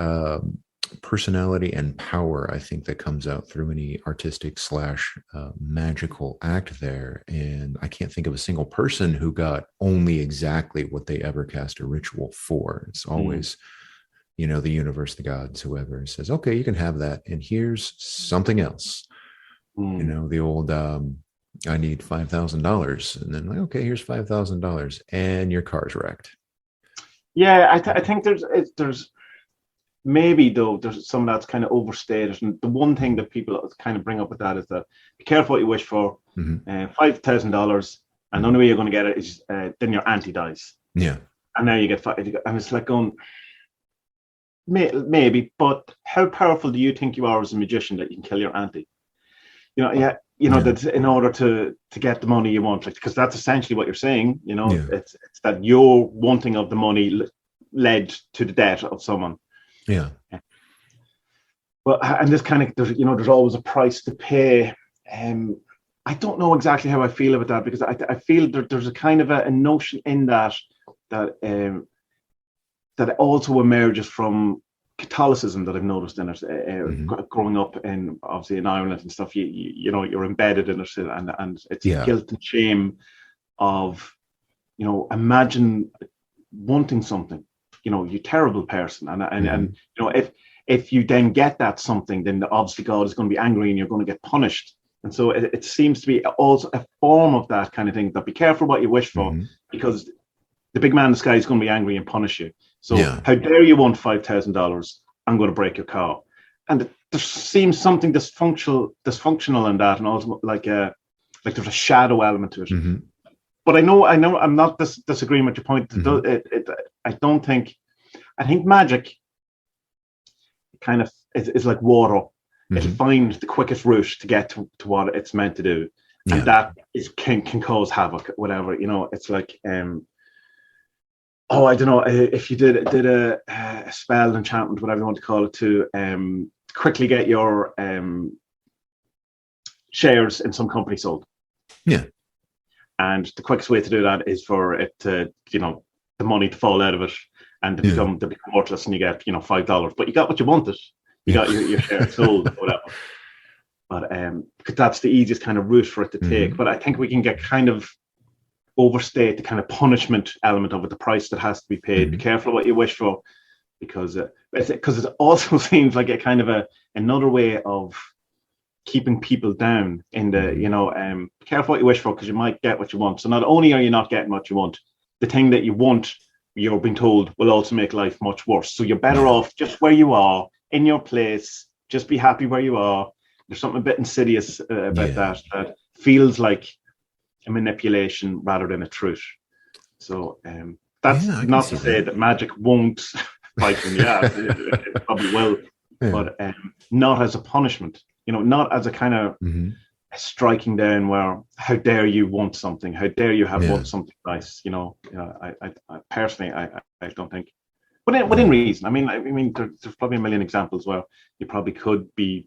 personality and power, I think, that comes out through any artistic / magical act there. And I can't think of a single person who got only exactly what they ever cast a ritual for. It's always the universe, the gods, whoever says, okay, you can have that. And here's something else. The old, I need $5,000. And then, okay, here's $5,000 and your car's wrecked. Yeah, I think there's maybe, though, there's some that's kind of overstated. And the one thing that people kind of bring up with that is that be careful what you wish for. $5,000. And the only way you're going to get it is then your auntie dies. Yeah. And now you get $5,000. And it's like going, maybe, but how powerful do you think you are as a magician that you can kill your auntie? That in order to get the money you want, like, because that's essentially what you're saying. It's that your wanting of the money led to the death of someone. Yeah. Well, and this kind of, there's always a price to pay. I don't know exactly how I feel about that, because I feel there's a kind of a notion in that that also emerges from Catholicism that I've noticed in it. Growing up in, obviously, in Ireland and stuff, you know, you're embedded in it, and it's Yeah. guilt and shame of, you know, imagine wanting something, you know, you terrible person, and you know, if you then get that something, then obviously God is going to be angry and you're going to get punished. And so it seems to be also a form of that kind of thing, that be careful what you wish for, because the big man in the sky is going to be angry and punish you. So how dare you want $5,000? I'm going to break your car. And there seems something dysfunctional in that, and also like there's a shadow element to it. But I know I'm not disagreeing with your point. I think magic kind of is like water. It'll find the quickest route to get to what it's meant to do, and that can cause havoc, whatever. You know, it's like I don't know, if you did a spell, enchantment, whatever you want to call it, to quickly get your shares in some company sold. Yeah. And the quickest way to do that is for it to, you know, the money to fall out of it and to become worthless, and you get, you know, $5. But you got what you wanted. You got your share sold, or whatever. But because that's the easiest kind of route for it to take. But I think we can get kind of overstate the kind of punishment element of it, the price that has to be paid. Be careful what you wish for, because it also seems like a kind of another way of keeping people down in the, you know, be careful what you wish for, because you might get what you want. So not only are you not getting what you want, the thing that you want, you're being told, will also make life much worse. So you're better off just where you are, in your place. Just be happy where you are. There's something a bit insidious about that feels like a manipulation rather than a truth. So that's not to say that magic won't fight them. It probably will, but not as a punishment. You know, not as a kind of striking down where, how dare you want something? How dare you want something nice? You know, I personally, I don't think. But within reason. I mean, there's probably a million examples where you probably could be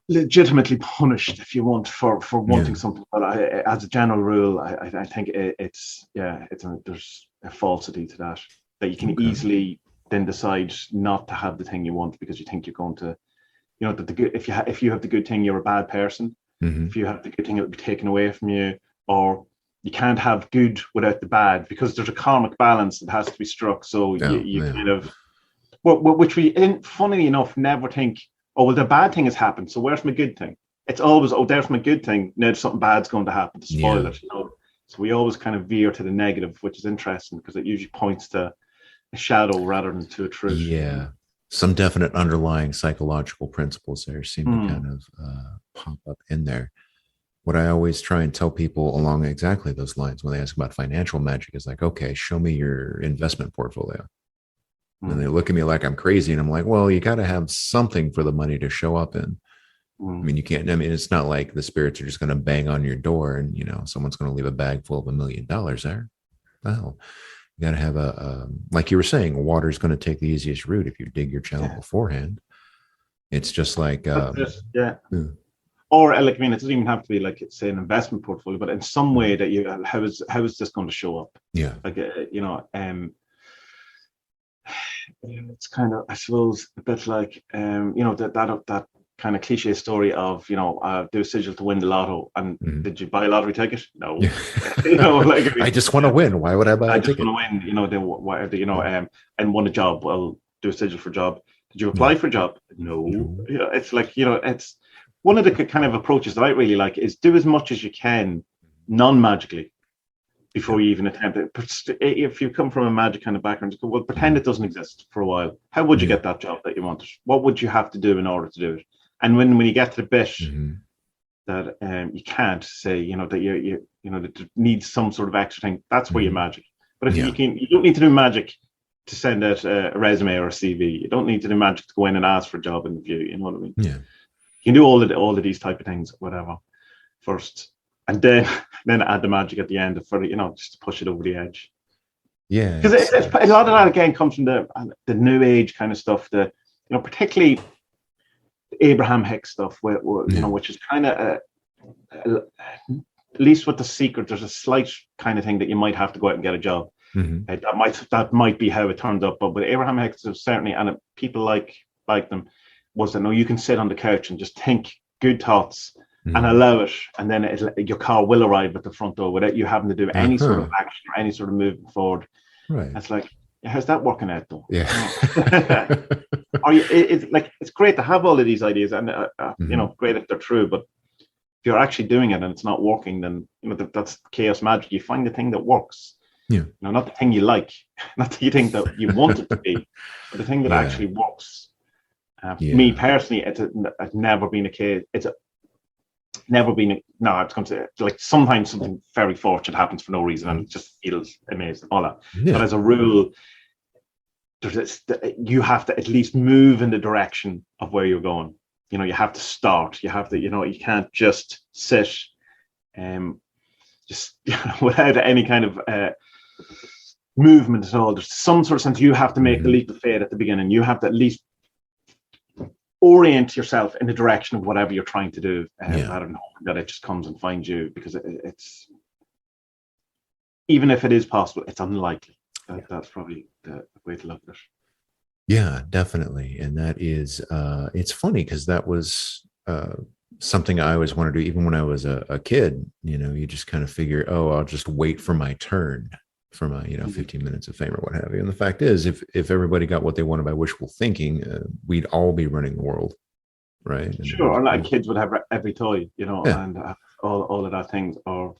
legitimately punished if you want for wanting something. But as a general rule, I think there's a falsity to that you can easily then decide not to have the thing you want because you think you're going to, you know, that the good, if you have the good thing, you're a bad person. If you have the good thing, it'll be taken away from you, or you can't have good without the bad, because there's a karmic balance that has to be struck. So you kind of, which we, funnily enough, never think, oh, well, the bad thing has happened, so where's my good thing? It's always, oh, there's my good thing, now something bad's going to happen to spoil it. You know? So we always kind of veer to the negative, which is interesting, because it usually points to a shadow rather than to a truth. Yeah. Some definite underlying psychological principles there seem to kind of pop up in there. What I always try and tell people along exactly those lines when they ask about financial magic is like, okay, show me your investment portfolio. And they look at me like I'm crazy. And I'm like, well, you got to have something for the money to show up in. I mean, you can't, I mean, it's not like the spirits are just going to bang on your door and, you know, someone's going to leave a bag full of $1 million there. Well, you got to have like you were saying, water is going to take the easiest route if you dig your channel beforehand. It's just like, or like, I mean, it doesn't even have to be like, say, an investment portfolio, but in some way that you, how is this going to show up? Yeah. Like, you know, it's kind of, I suppose, a bit like, you know, that kind of cliche story of, you know, do a sigil to win the lotto, and did you buy a lottery ticket? No. You know, like, I mean, I just want to win. Why would I buy a ticket? I just want to win. You know, you know, and want a job. Well, do a sigil for a job. Did you apply for a job? No. You know, it's like, you know, it's one of the kind of approaches that I really like is do as much as you can non-magically before you even attempt it. If you come from a magic kind of background, just go, well, pretend it doesn't exist for a while. How would you get that job that you wanted? What would you have to do in order to do it? And when you get to the bit that you can't say, you know, that you know, that it needs some sort of extra thing, that's where you magic. But if you don't need to do magic to send out a resume or a CV. You don't need to do magic to go in and ask for a job interview. You know what I mean? Yeah. You can do all of these type of things, whatever, first, and then add the magic at the end for, you know, just to push it over the edge. Yeah, because a lot of that again comes from the New Age kind of stuff. The, you know, particularly Abraham Hicks stuff, where you know, which is kind of at least with The Secret, there's a slight kind of thing that you might have to go out and get a job. That might be how it turned up. But with Abraham Hicks, certainly, and people like them, was that no, you can sit on the couch and just think good thoughts and allow it, and then your car will arrive at the front door without you having to do any sort of action or any sort of movement forward. Right. It's like, how's that working out though? Yeah. It's great to have all of these ideas, and great if they're true, but if you're actually doing it and it's not working, then that's chaos magic. You find the thing that works. Yeah. Not the thing you like, not the thing that you want it to be, but the thing that actually works. Me personally, it's never been a case. It's going to like sometimes something very fortunate happens for no reason and it just feels amazing. All that. Yeah. But as a rule, you have to at least move in the direction of where you're going. You have to start. You have to. You can't just sit, without any kind of movement at all. There's some sort of sense you have to make the leap of faith at the beginning. You have to at least orient yourself in the direction of whatever you're trying to do, rather than hoping that it just comes and finds you, because it's, even if it is possible, it's unlikely. That's probably the way to look at it. Yeah, definitely. And that is, it's funny because that was something I always wanted to do, even when I was a kid. You just kind of figure, I'll just wait for my turn for my 15 minutes of fame or what have you. And the fact is, if everybody got what they wanted by wishful thinking, we'd all be running the world, right? And sure. Or like kids would have every toy, and all of that things. Or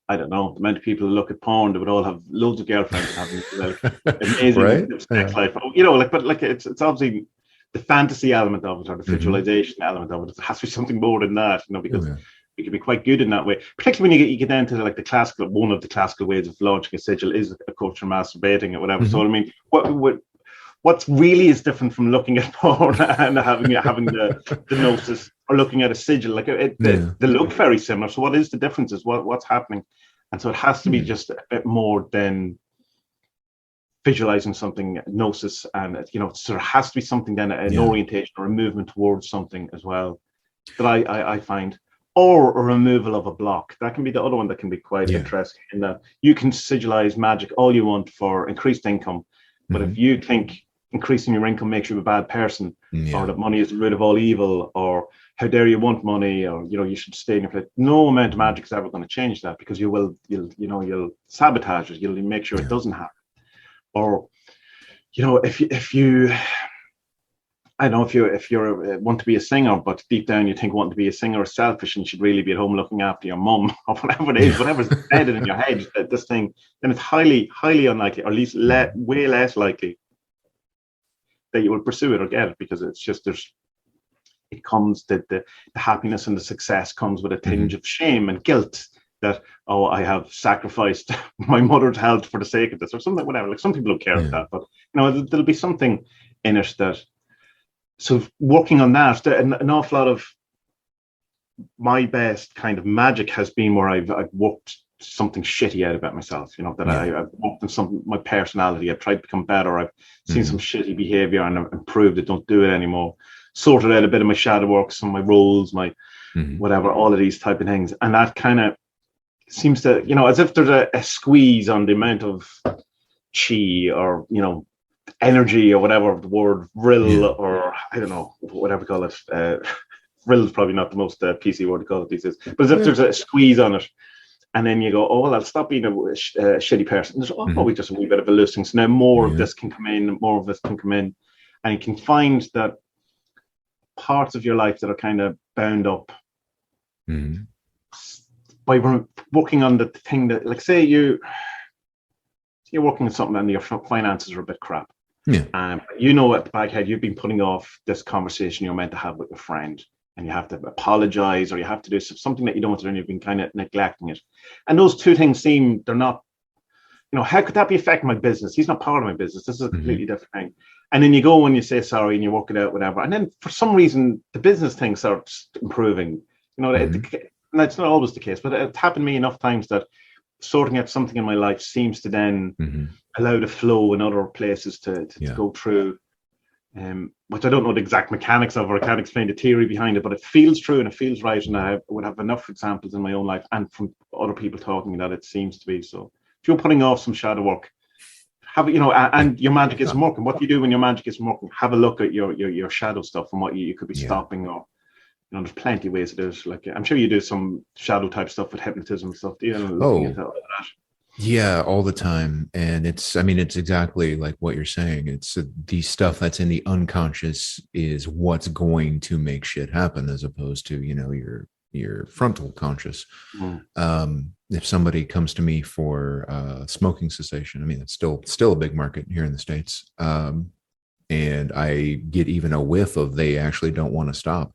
I don't know, the amount of people who look at porn, they would all have loads of girlfriends having amazing sex life. But it's obviously the fantasy element of it, or the visualization element of it. It has to be something more than that, because it can be quite good in that way. Particularly when you get down to the classical, one of the classical ways of launching a sigil is a culture masturbating or whatever. So I mean, what really is different from looking at porn and having the gnosis, or looking at a sigil? They look very similar. So what is the difference? Is what's happening? And so it has to be just a bit more than visualizing something, gnosis, and so there has to be something then, an orientation or a movement towards something as well, that I find. Or a removal of a block. That can be the other one that can be quite interesting, in that you can sigilize magic all you want for increased income, but if you think increasing your income makes you a bad person, or that money is the root of all evil, or how dare you want money, or you should stay in your place, no amount of magic is ever going to change that, because you'll sabotage it. You'll make sure it doesn't happen. Or if you I don't know, if you want to be a singer, but deep down you think wanting to be a singer is selfish and you should really be at home looking after your mum, or whatever it is, whatever's embedded in your head, this thing, then it's highly, highly unlikely, or at least way less likely that you will pursue it or get it, because it's just, it comes, the happiness and the success comes with a tinge of shame and guilt that, I have sacrificed my mother's health for the sake of this, or something, whatever. Like, some people don't care about that, but there'll be something in it that. So working on that, an awful lot of my best kind of magic has been where I've worked something shitty out about myself, I've worked on my personality. I've tried to become better. I've seen some shitty behavior and I've improved it, don't do it anymore. Sorted out a bit of my shadow work, some of my roles, my whatever, all of these type of things. And that kind of seems to, as if there's a squeeze on the amount of chi, or, energy, or whatever the word, rill, or I don't know, whatever we call it. Rill is probably not the most PC word to call it these days, but as if there's a squeeze on it, and then you go, well, I'll stop being a shitty person. There's probably just a wee bit of a loosening. So now more of this can come in, and you can find that parts of your life that are kind of bound up by working on the thing that, like, say you're working on something and your finances are a bit crap. At the back head, you've been putting off this conversation you're meant to have with your friend, and you have to apologize, or you have to do something that you don't want to do, and you've been kind of neglecting it. And those two things they're not, how could that be affecting my business? He's not part of my business. This is a completely different thing. And then you go and you say sorry and you work it out, whatever. And then for some reason, the business thing starts improving. That's not always the case, but it's happened to me enough times that sorting out something in my life seems to then allow the flow in other places to go through. which I don't know the exact mechanics of, or I can't explain the theory behind it, but it feels true and it feels right. And I would have enough examples in my own life and from other people talking that it seems to be. So if you're putting off some shadow work, have you know, and your magic isn't working. What do you do when your magic isn't working? Have a look at your shadow stuff and what you could be stopping, or there's plenty of ways to do it. Like I'm sure you do some shadow type stuff with hypnotism and stuff. Looking at that. Yeah, all the time. And it's exactly like what you're saying. It's the stuff that's in the unconscious is what's going to make shit happen, as opposed to, your frontal conscious. If somebody comes to me for smoking cessation, it's still a big market here in the States. And I get even a whiff of they actually don't want to stop,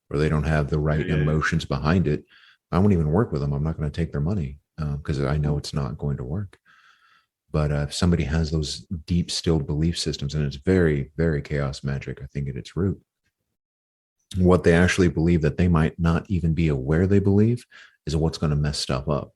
or they don't have the right emotions behind it. I won't even work with them. I'm not going to take their money because I know it's not going to work. But if somebody has those deep stilled belief systems, and it's very, very chaos magic, I think at its root, what they actually believe that they might not even be aware they believe is what's going to mess stuff up.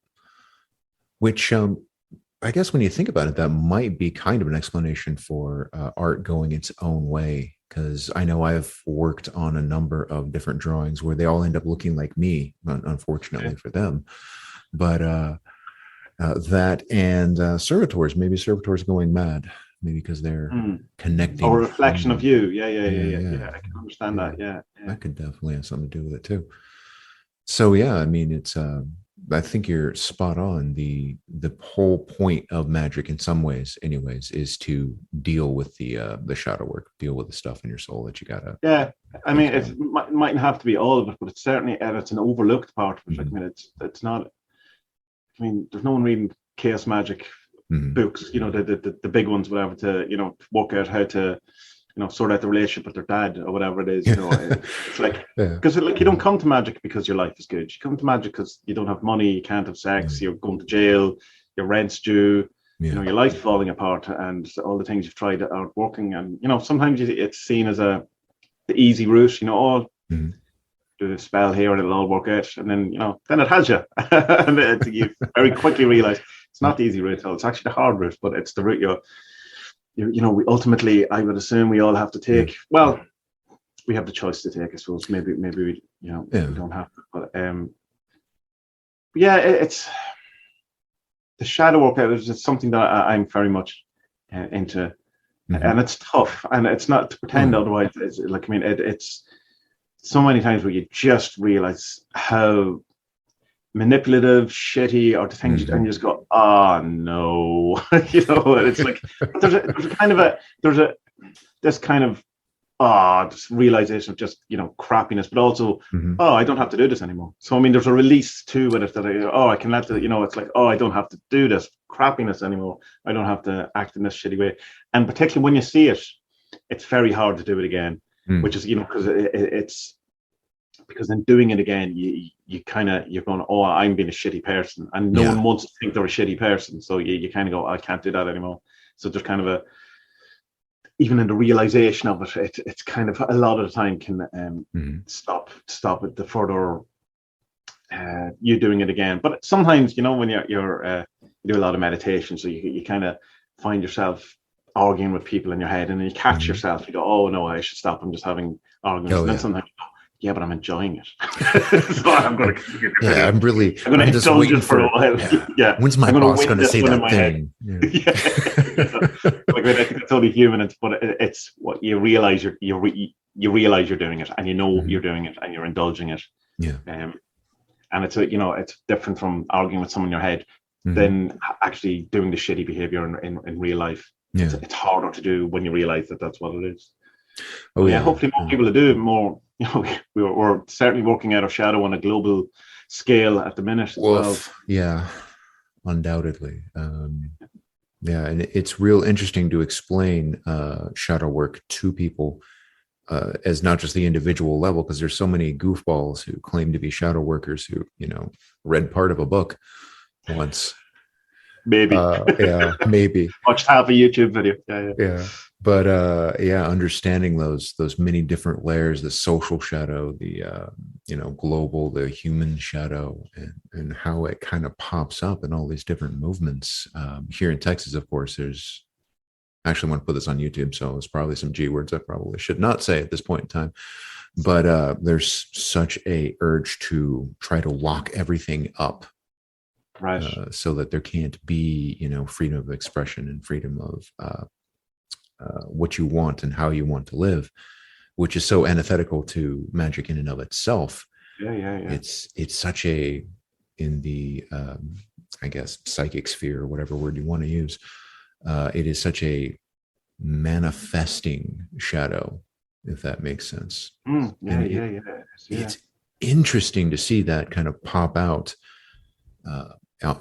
Which I guess when you think about it, that might be kind of an explanation for art going its own way. Because I know I've worked on a number of different drawings where they all end up looking like me, unfortunately for them. But that and servitors going mad, maybe because they're connecting. Or a reflection of you. Yeah. I can understand that. Yeah. That could definitely have something to do with it too. So yeah, it's I think you're spot on. The whole point of magic, in some ways, anyways, is to deal with the shadow work, deal with the stuff in your soul that you gotta. Yeah, it mightn't have to be all of it, but it's certainly it's an overlooked part of it. Mm-hmm. It's not. There's no one reading chaos magic books, the big ones, whatever, to work out how to sort out the relationship with their dad or whatever it is. It's like, because you don't come to magic because your life is good. You come to magic because you don't have money, you can't have sex, you're going to jail, your rent's due, your life's falling apart, and all the things you've tried aren't working. And sometimes it's seen as the easy route. Do a spell here and it'll all work out, and then it has you, and you very quickly realize it's not the easy route at all. It's actually the hard route, but it's the route we ultimately, I would assume, we all have to take. Well, we have the choice to take, I suppose. Maybe we we don't have to, but it's the shadow work. It's something that I'm very much into, and it's tough, and it's not to pretend otherwise. It's like, it's so many times where you just realize how manipulative, shitty, or the things, and you just go, oh no, it's like there's this kind of this realization of just crappiness, but also I don't have to do this anymore. So there's a release too with it that I can let it's like, I don't have to do this crappiness anymore. I don't have to act in this shitty way. And particularly when you see it, it's very hard to do it again. Which is because it's because in doing it again you're going, I'm being a shitty person, and no one wants to think they're a shitty person, so you kind of go, I can't do that anymore. So there's kind of even in the realization of it, it's kind of a lot of the time can stop it the further you doing it again. But sometimes when you do a lot of meditation, so you kind of find yourself arguing with people in your head, and then you catch yourself, you go, oh no, I should stop, I'm just having arguments. And then sometimes you go, but I'm enjoying it. So I'm going to I'm just indulge waiting it for a while. When's my boss going to say that thing? Like, I think it's only human, but it's what you realize you realize you're doing it, and you're doing it, and you're indulging it. And it's it's different from arguing with someone in your head than actually doing the shitty behavior in real life. It's harder to do when you realize that that's what it is. Hopefully more people will do it more. We're certainly working out our shadow on a global scale at the minute as well. Yeah, undoubtedly. And it's real interesting to explain shadow work to people as not just the individual level, because there's so many goofballs who claim to be shadow workers who read part of a book once. Maybe. Maybe. Watched half a YouTube video. Yeah. But understanding those many different layers, the social shadow, the global, the human shadow, and how it kind of pops up in all these different movements. Here in Texas, of course, there's actually want to put this on YouTube, so it's probably some G words I probably should not say at this point in time. But there's such a urge to try to lock everything up, Right. so that there can't be, freedom of expression and freedom of what you want and how you want to live, which is so antithetical to magic in and of itself. Yeah. It's such a, in the I guess psychic sphere, or whatever word you want to use, it is such a manifesting shadow, if that makes sense. Yeah. It's interesting to see that kind of pop out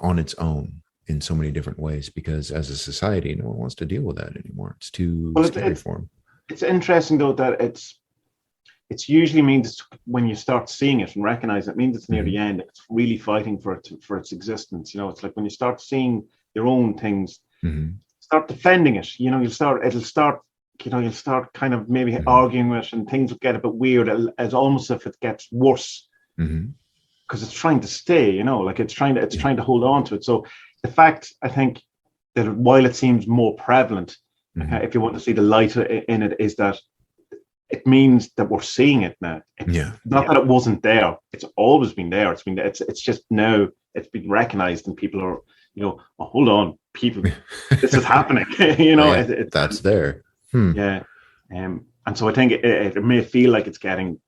on its own in so many different ways, because as a society, no one wants to deal with that anymore. It's too scary for them. It's interesting though that it's usually means when you start seeing it and recognize it, means it's near the end. It's really fighting for its existence. It's like when you start seeing your own things, start defending it. You'll start kind of maybe arguing with it, and things will get a bit weird, as almost if it gets worse, because it's trying to stay. Like it's trying to hold on to it. So the fact, I think, that while it seems more prevalent, if you want to see the light in it, is that it means that we're seeing it now. Not that it wasn't there. It's always been there. It's just now it's been recognized, and people are, oh, hold on, people, this is happening. That's there. Yeah. And so I think it may feel like it's getting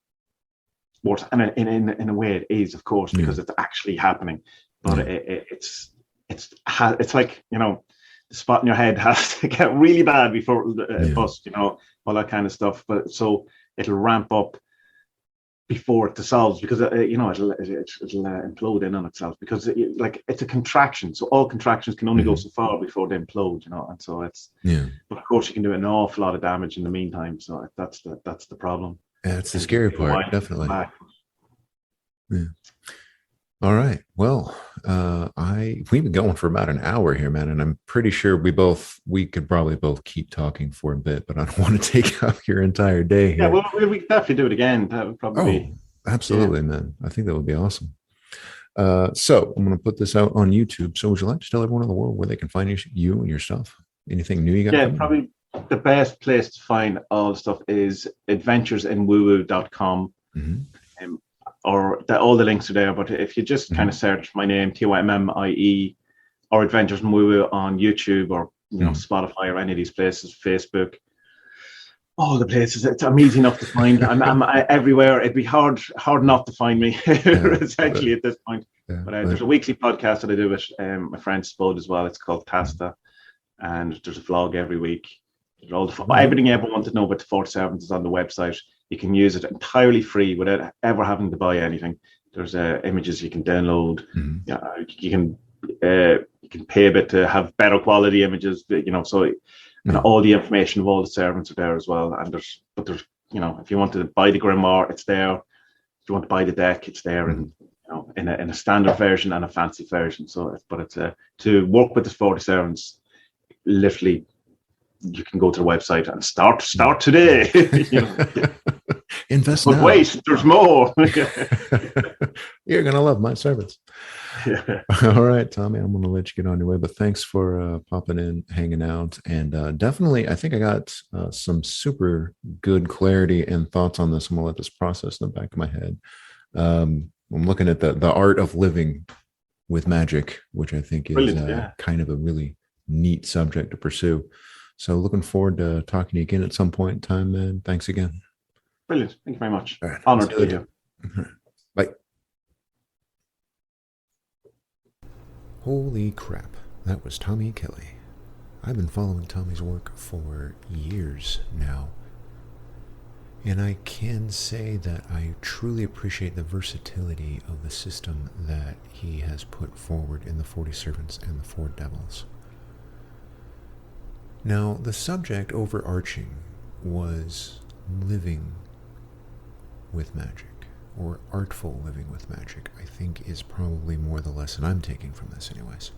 worse, and in a way it is, of course, because it's actually happening. But it's like, the spot in your head has to get really bad before it busts, all that kind of stuff. But so it'll ramp up before it dissolves, because it'll implode in on itself, because it's a contraction. So all contractions can only go so far before they implode, and so it's But of course, you can do an awful lot of damage in the meantime. So that's the problem. That's the scary part, definitely. Yeah. All right. Well, we've been going for about an hour here, man, and I'm pretty sure we could probably both keep talking for a bit, but I don't want to take up your entire day here. Yeah, well, we could definitely do it again. That would probably. Oh, absolutely, man. I think that would be awesome. So I'm going to put this out on YouTube. So would you like to tell everyone in the world where they can find you and your stuff? Anything new you got? Yeah, probably the best place to find all the stuff is adventuresinwoowoo.com. Or all the links are there, but if you just kind of search my name, Tymmie, or Adventures in Woo Woo on YouTube, or Spotify, or any of these places, Facebook, all the places, I'm easy enough to find. I'm everywhere. It'd be hard not to find me, essentially, at this point. But there's a weekly podcast that I do with my friend Spud as well. It's called Tasta, and there's a vlog every week. Everything you ever want to know about the 47s is on the website. You can use it entirely free without ever having to buy anything. There's images you can download. You can pay a bit to have better quality images. So and all the information of all the servants are there as well. And there's if you want to buy the grimoire, it's there. If you want to buy the deck, it's there, in a standard version and a fancy version. So, but it's to work with the 47s, literally. You can go to the website and start today. Invest but now. Wait, there's more. You're gonna love my servants. All right, Tommie, I'm gonna let you get on your way, but thanks for popping in, hanging out, and definitely, I think I got some super good clarity and thoughts on this. I'm gonna let this process in the back of my head. I'm looking at the art of living with magic, which I think is kind of a really neat subject to pursue. So looking forward to talking to you again at some point in time, man. Thanks again. Brilliant. Thank you very much. All right. Honored to be here. Bye. Holy crap. That was Tommie Kelly. I've been following Tommie's work for years now. And I can say that I truly appreciate the versatility of the system that he has put forward in the 40 Servants and the 4 Devils. Now, the subject overarching was living with magic, or artful living with magic, I think is probably more the lesson I'm taking from this anyways.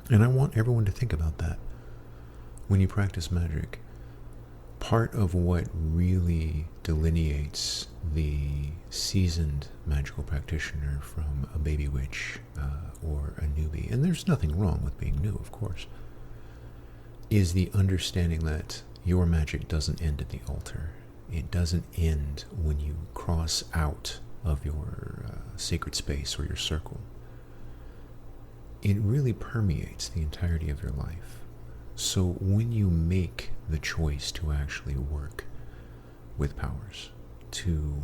And I want everyone to think about that. When you practice magic, part of what really delineates the seasoned magical practitioner from a baby witch or a newbie, and there's nothing wrong with being new, of course, is the understanding that your magic doesn't end at the altar. It doesn't end when you cross out of your sacred space or your circle. It really permeates the entirety of your life. So when you make the choice to actually work with powers, to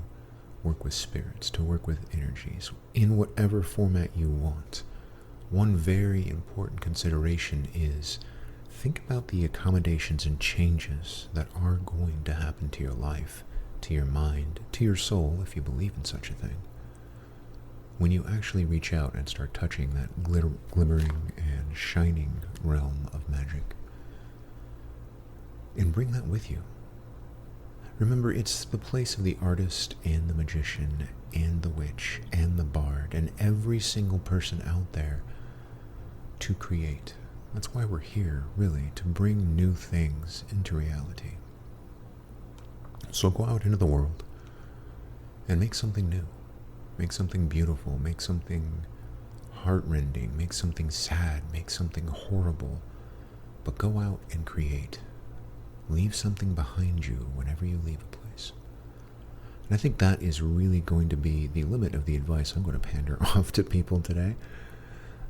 work with spirits, to work with energies, in whatever format you want, one very important consideration is think about the accommodations and changes that are going to happen to your life, to your mind, to your soul, if you believe in such a thing, when you actually reach out and start touching that glimmering and shining realm of magic. And bring that with you. Remember, it's the place of the artist and the magician and the witch and the bard and every single person out there to create. That's why we're here, really, to bring new things into reality. So go out into the world and make something new. Make something beautiful. Make something heartrending. Make something sad. Make something horrible. But go out and create. Leave something behind you whenever you leave a place. And I think that is really going to be the limit of the advice I'm going to pander off to people today.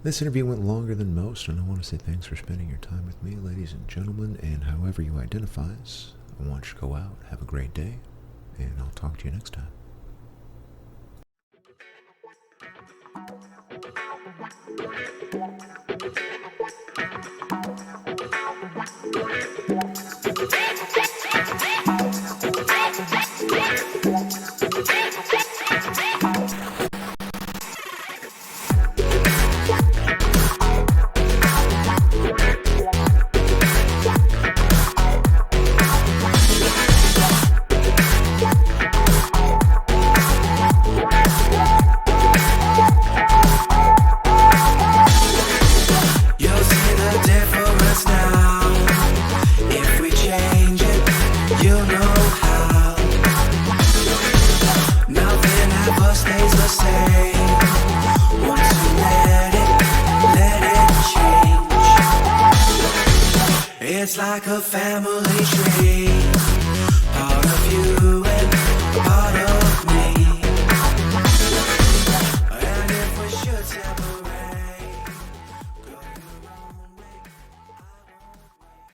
This interview went longer than most, and I want to say thanks for spending your time with me, ladies and gentlemen, and however you identify us. I want you to go out, have a great day, and I'll talk to you next time. It's like a family tree.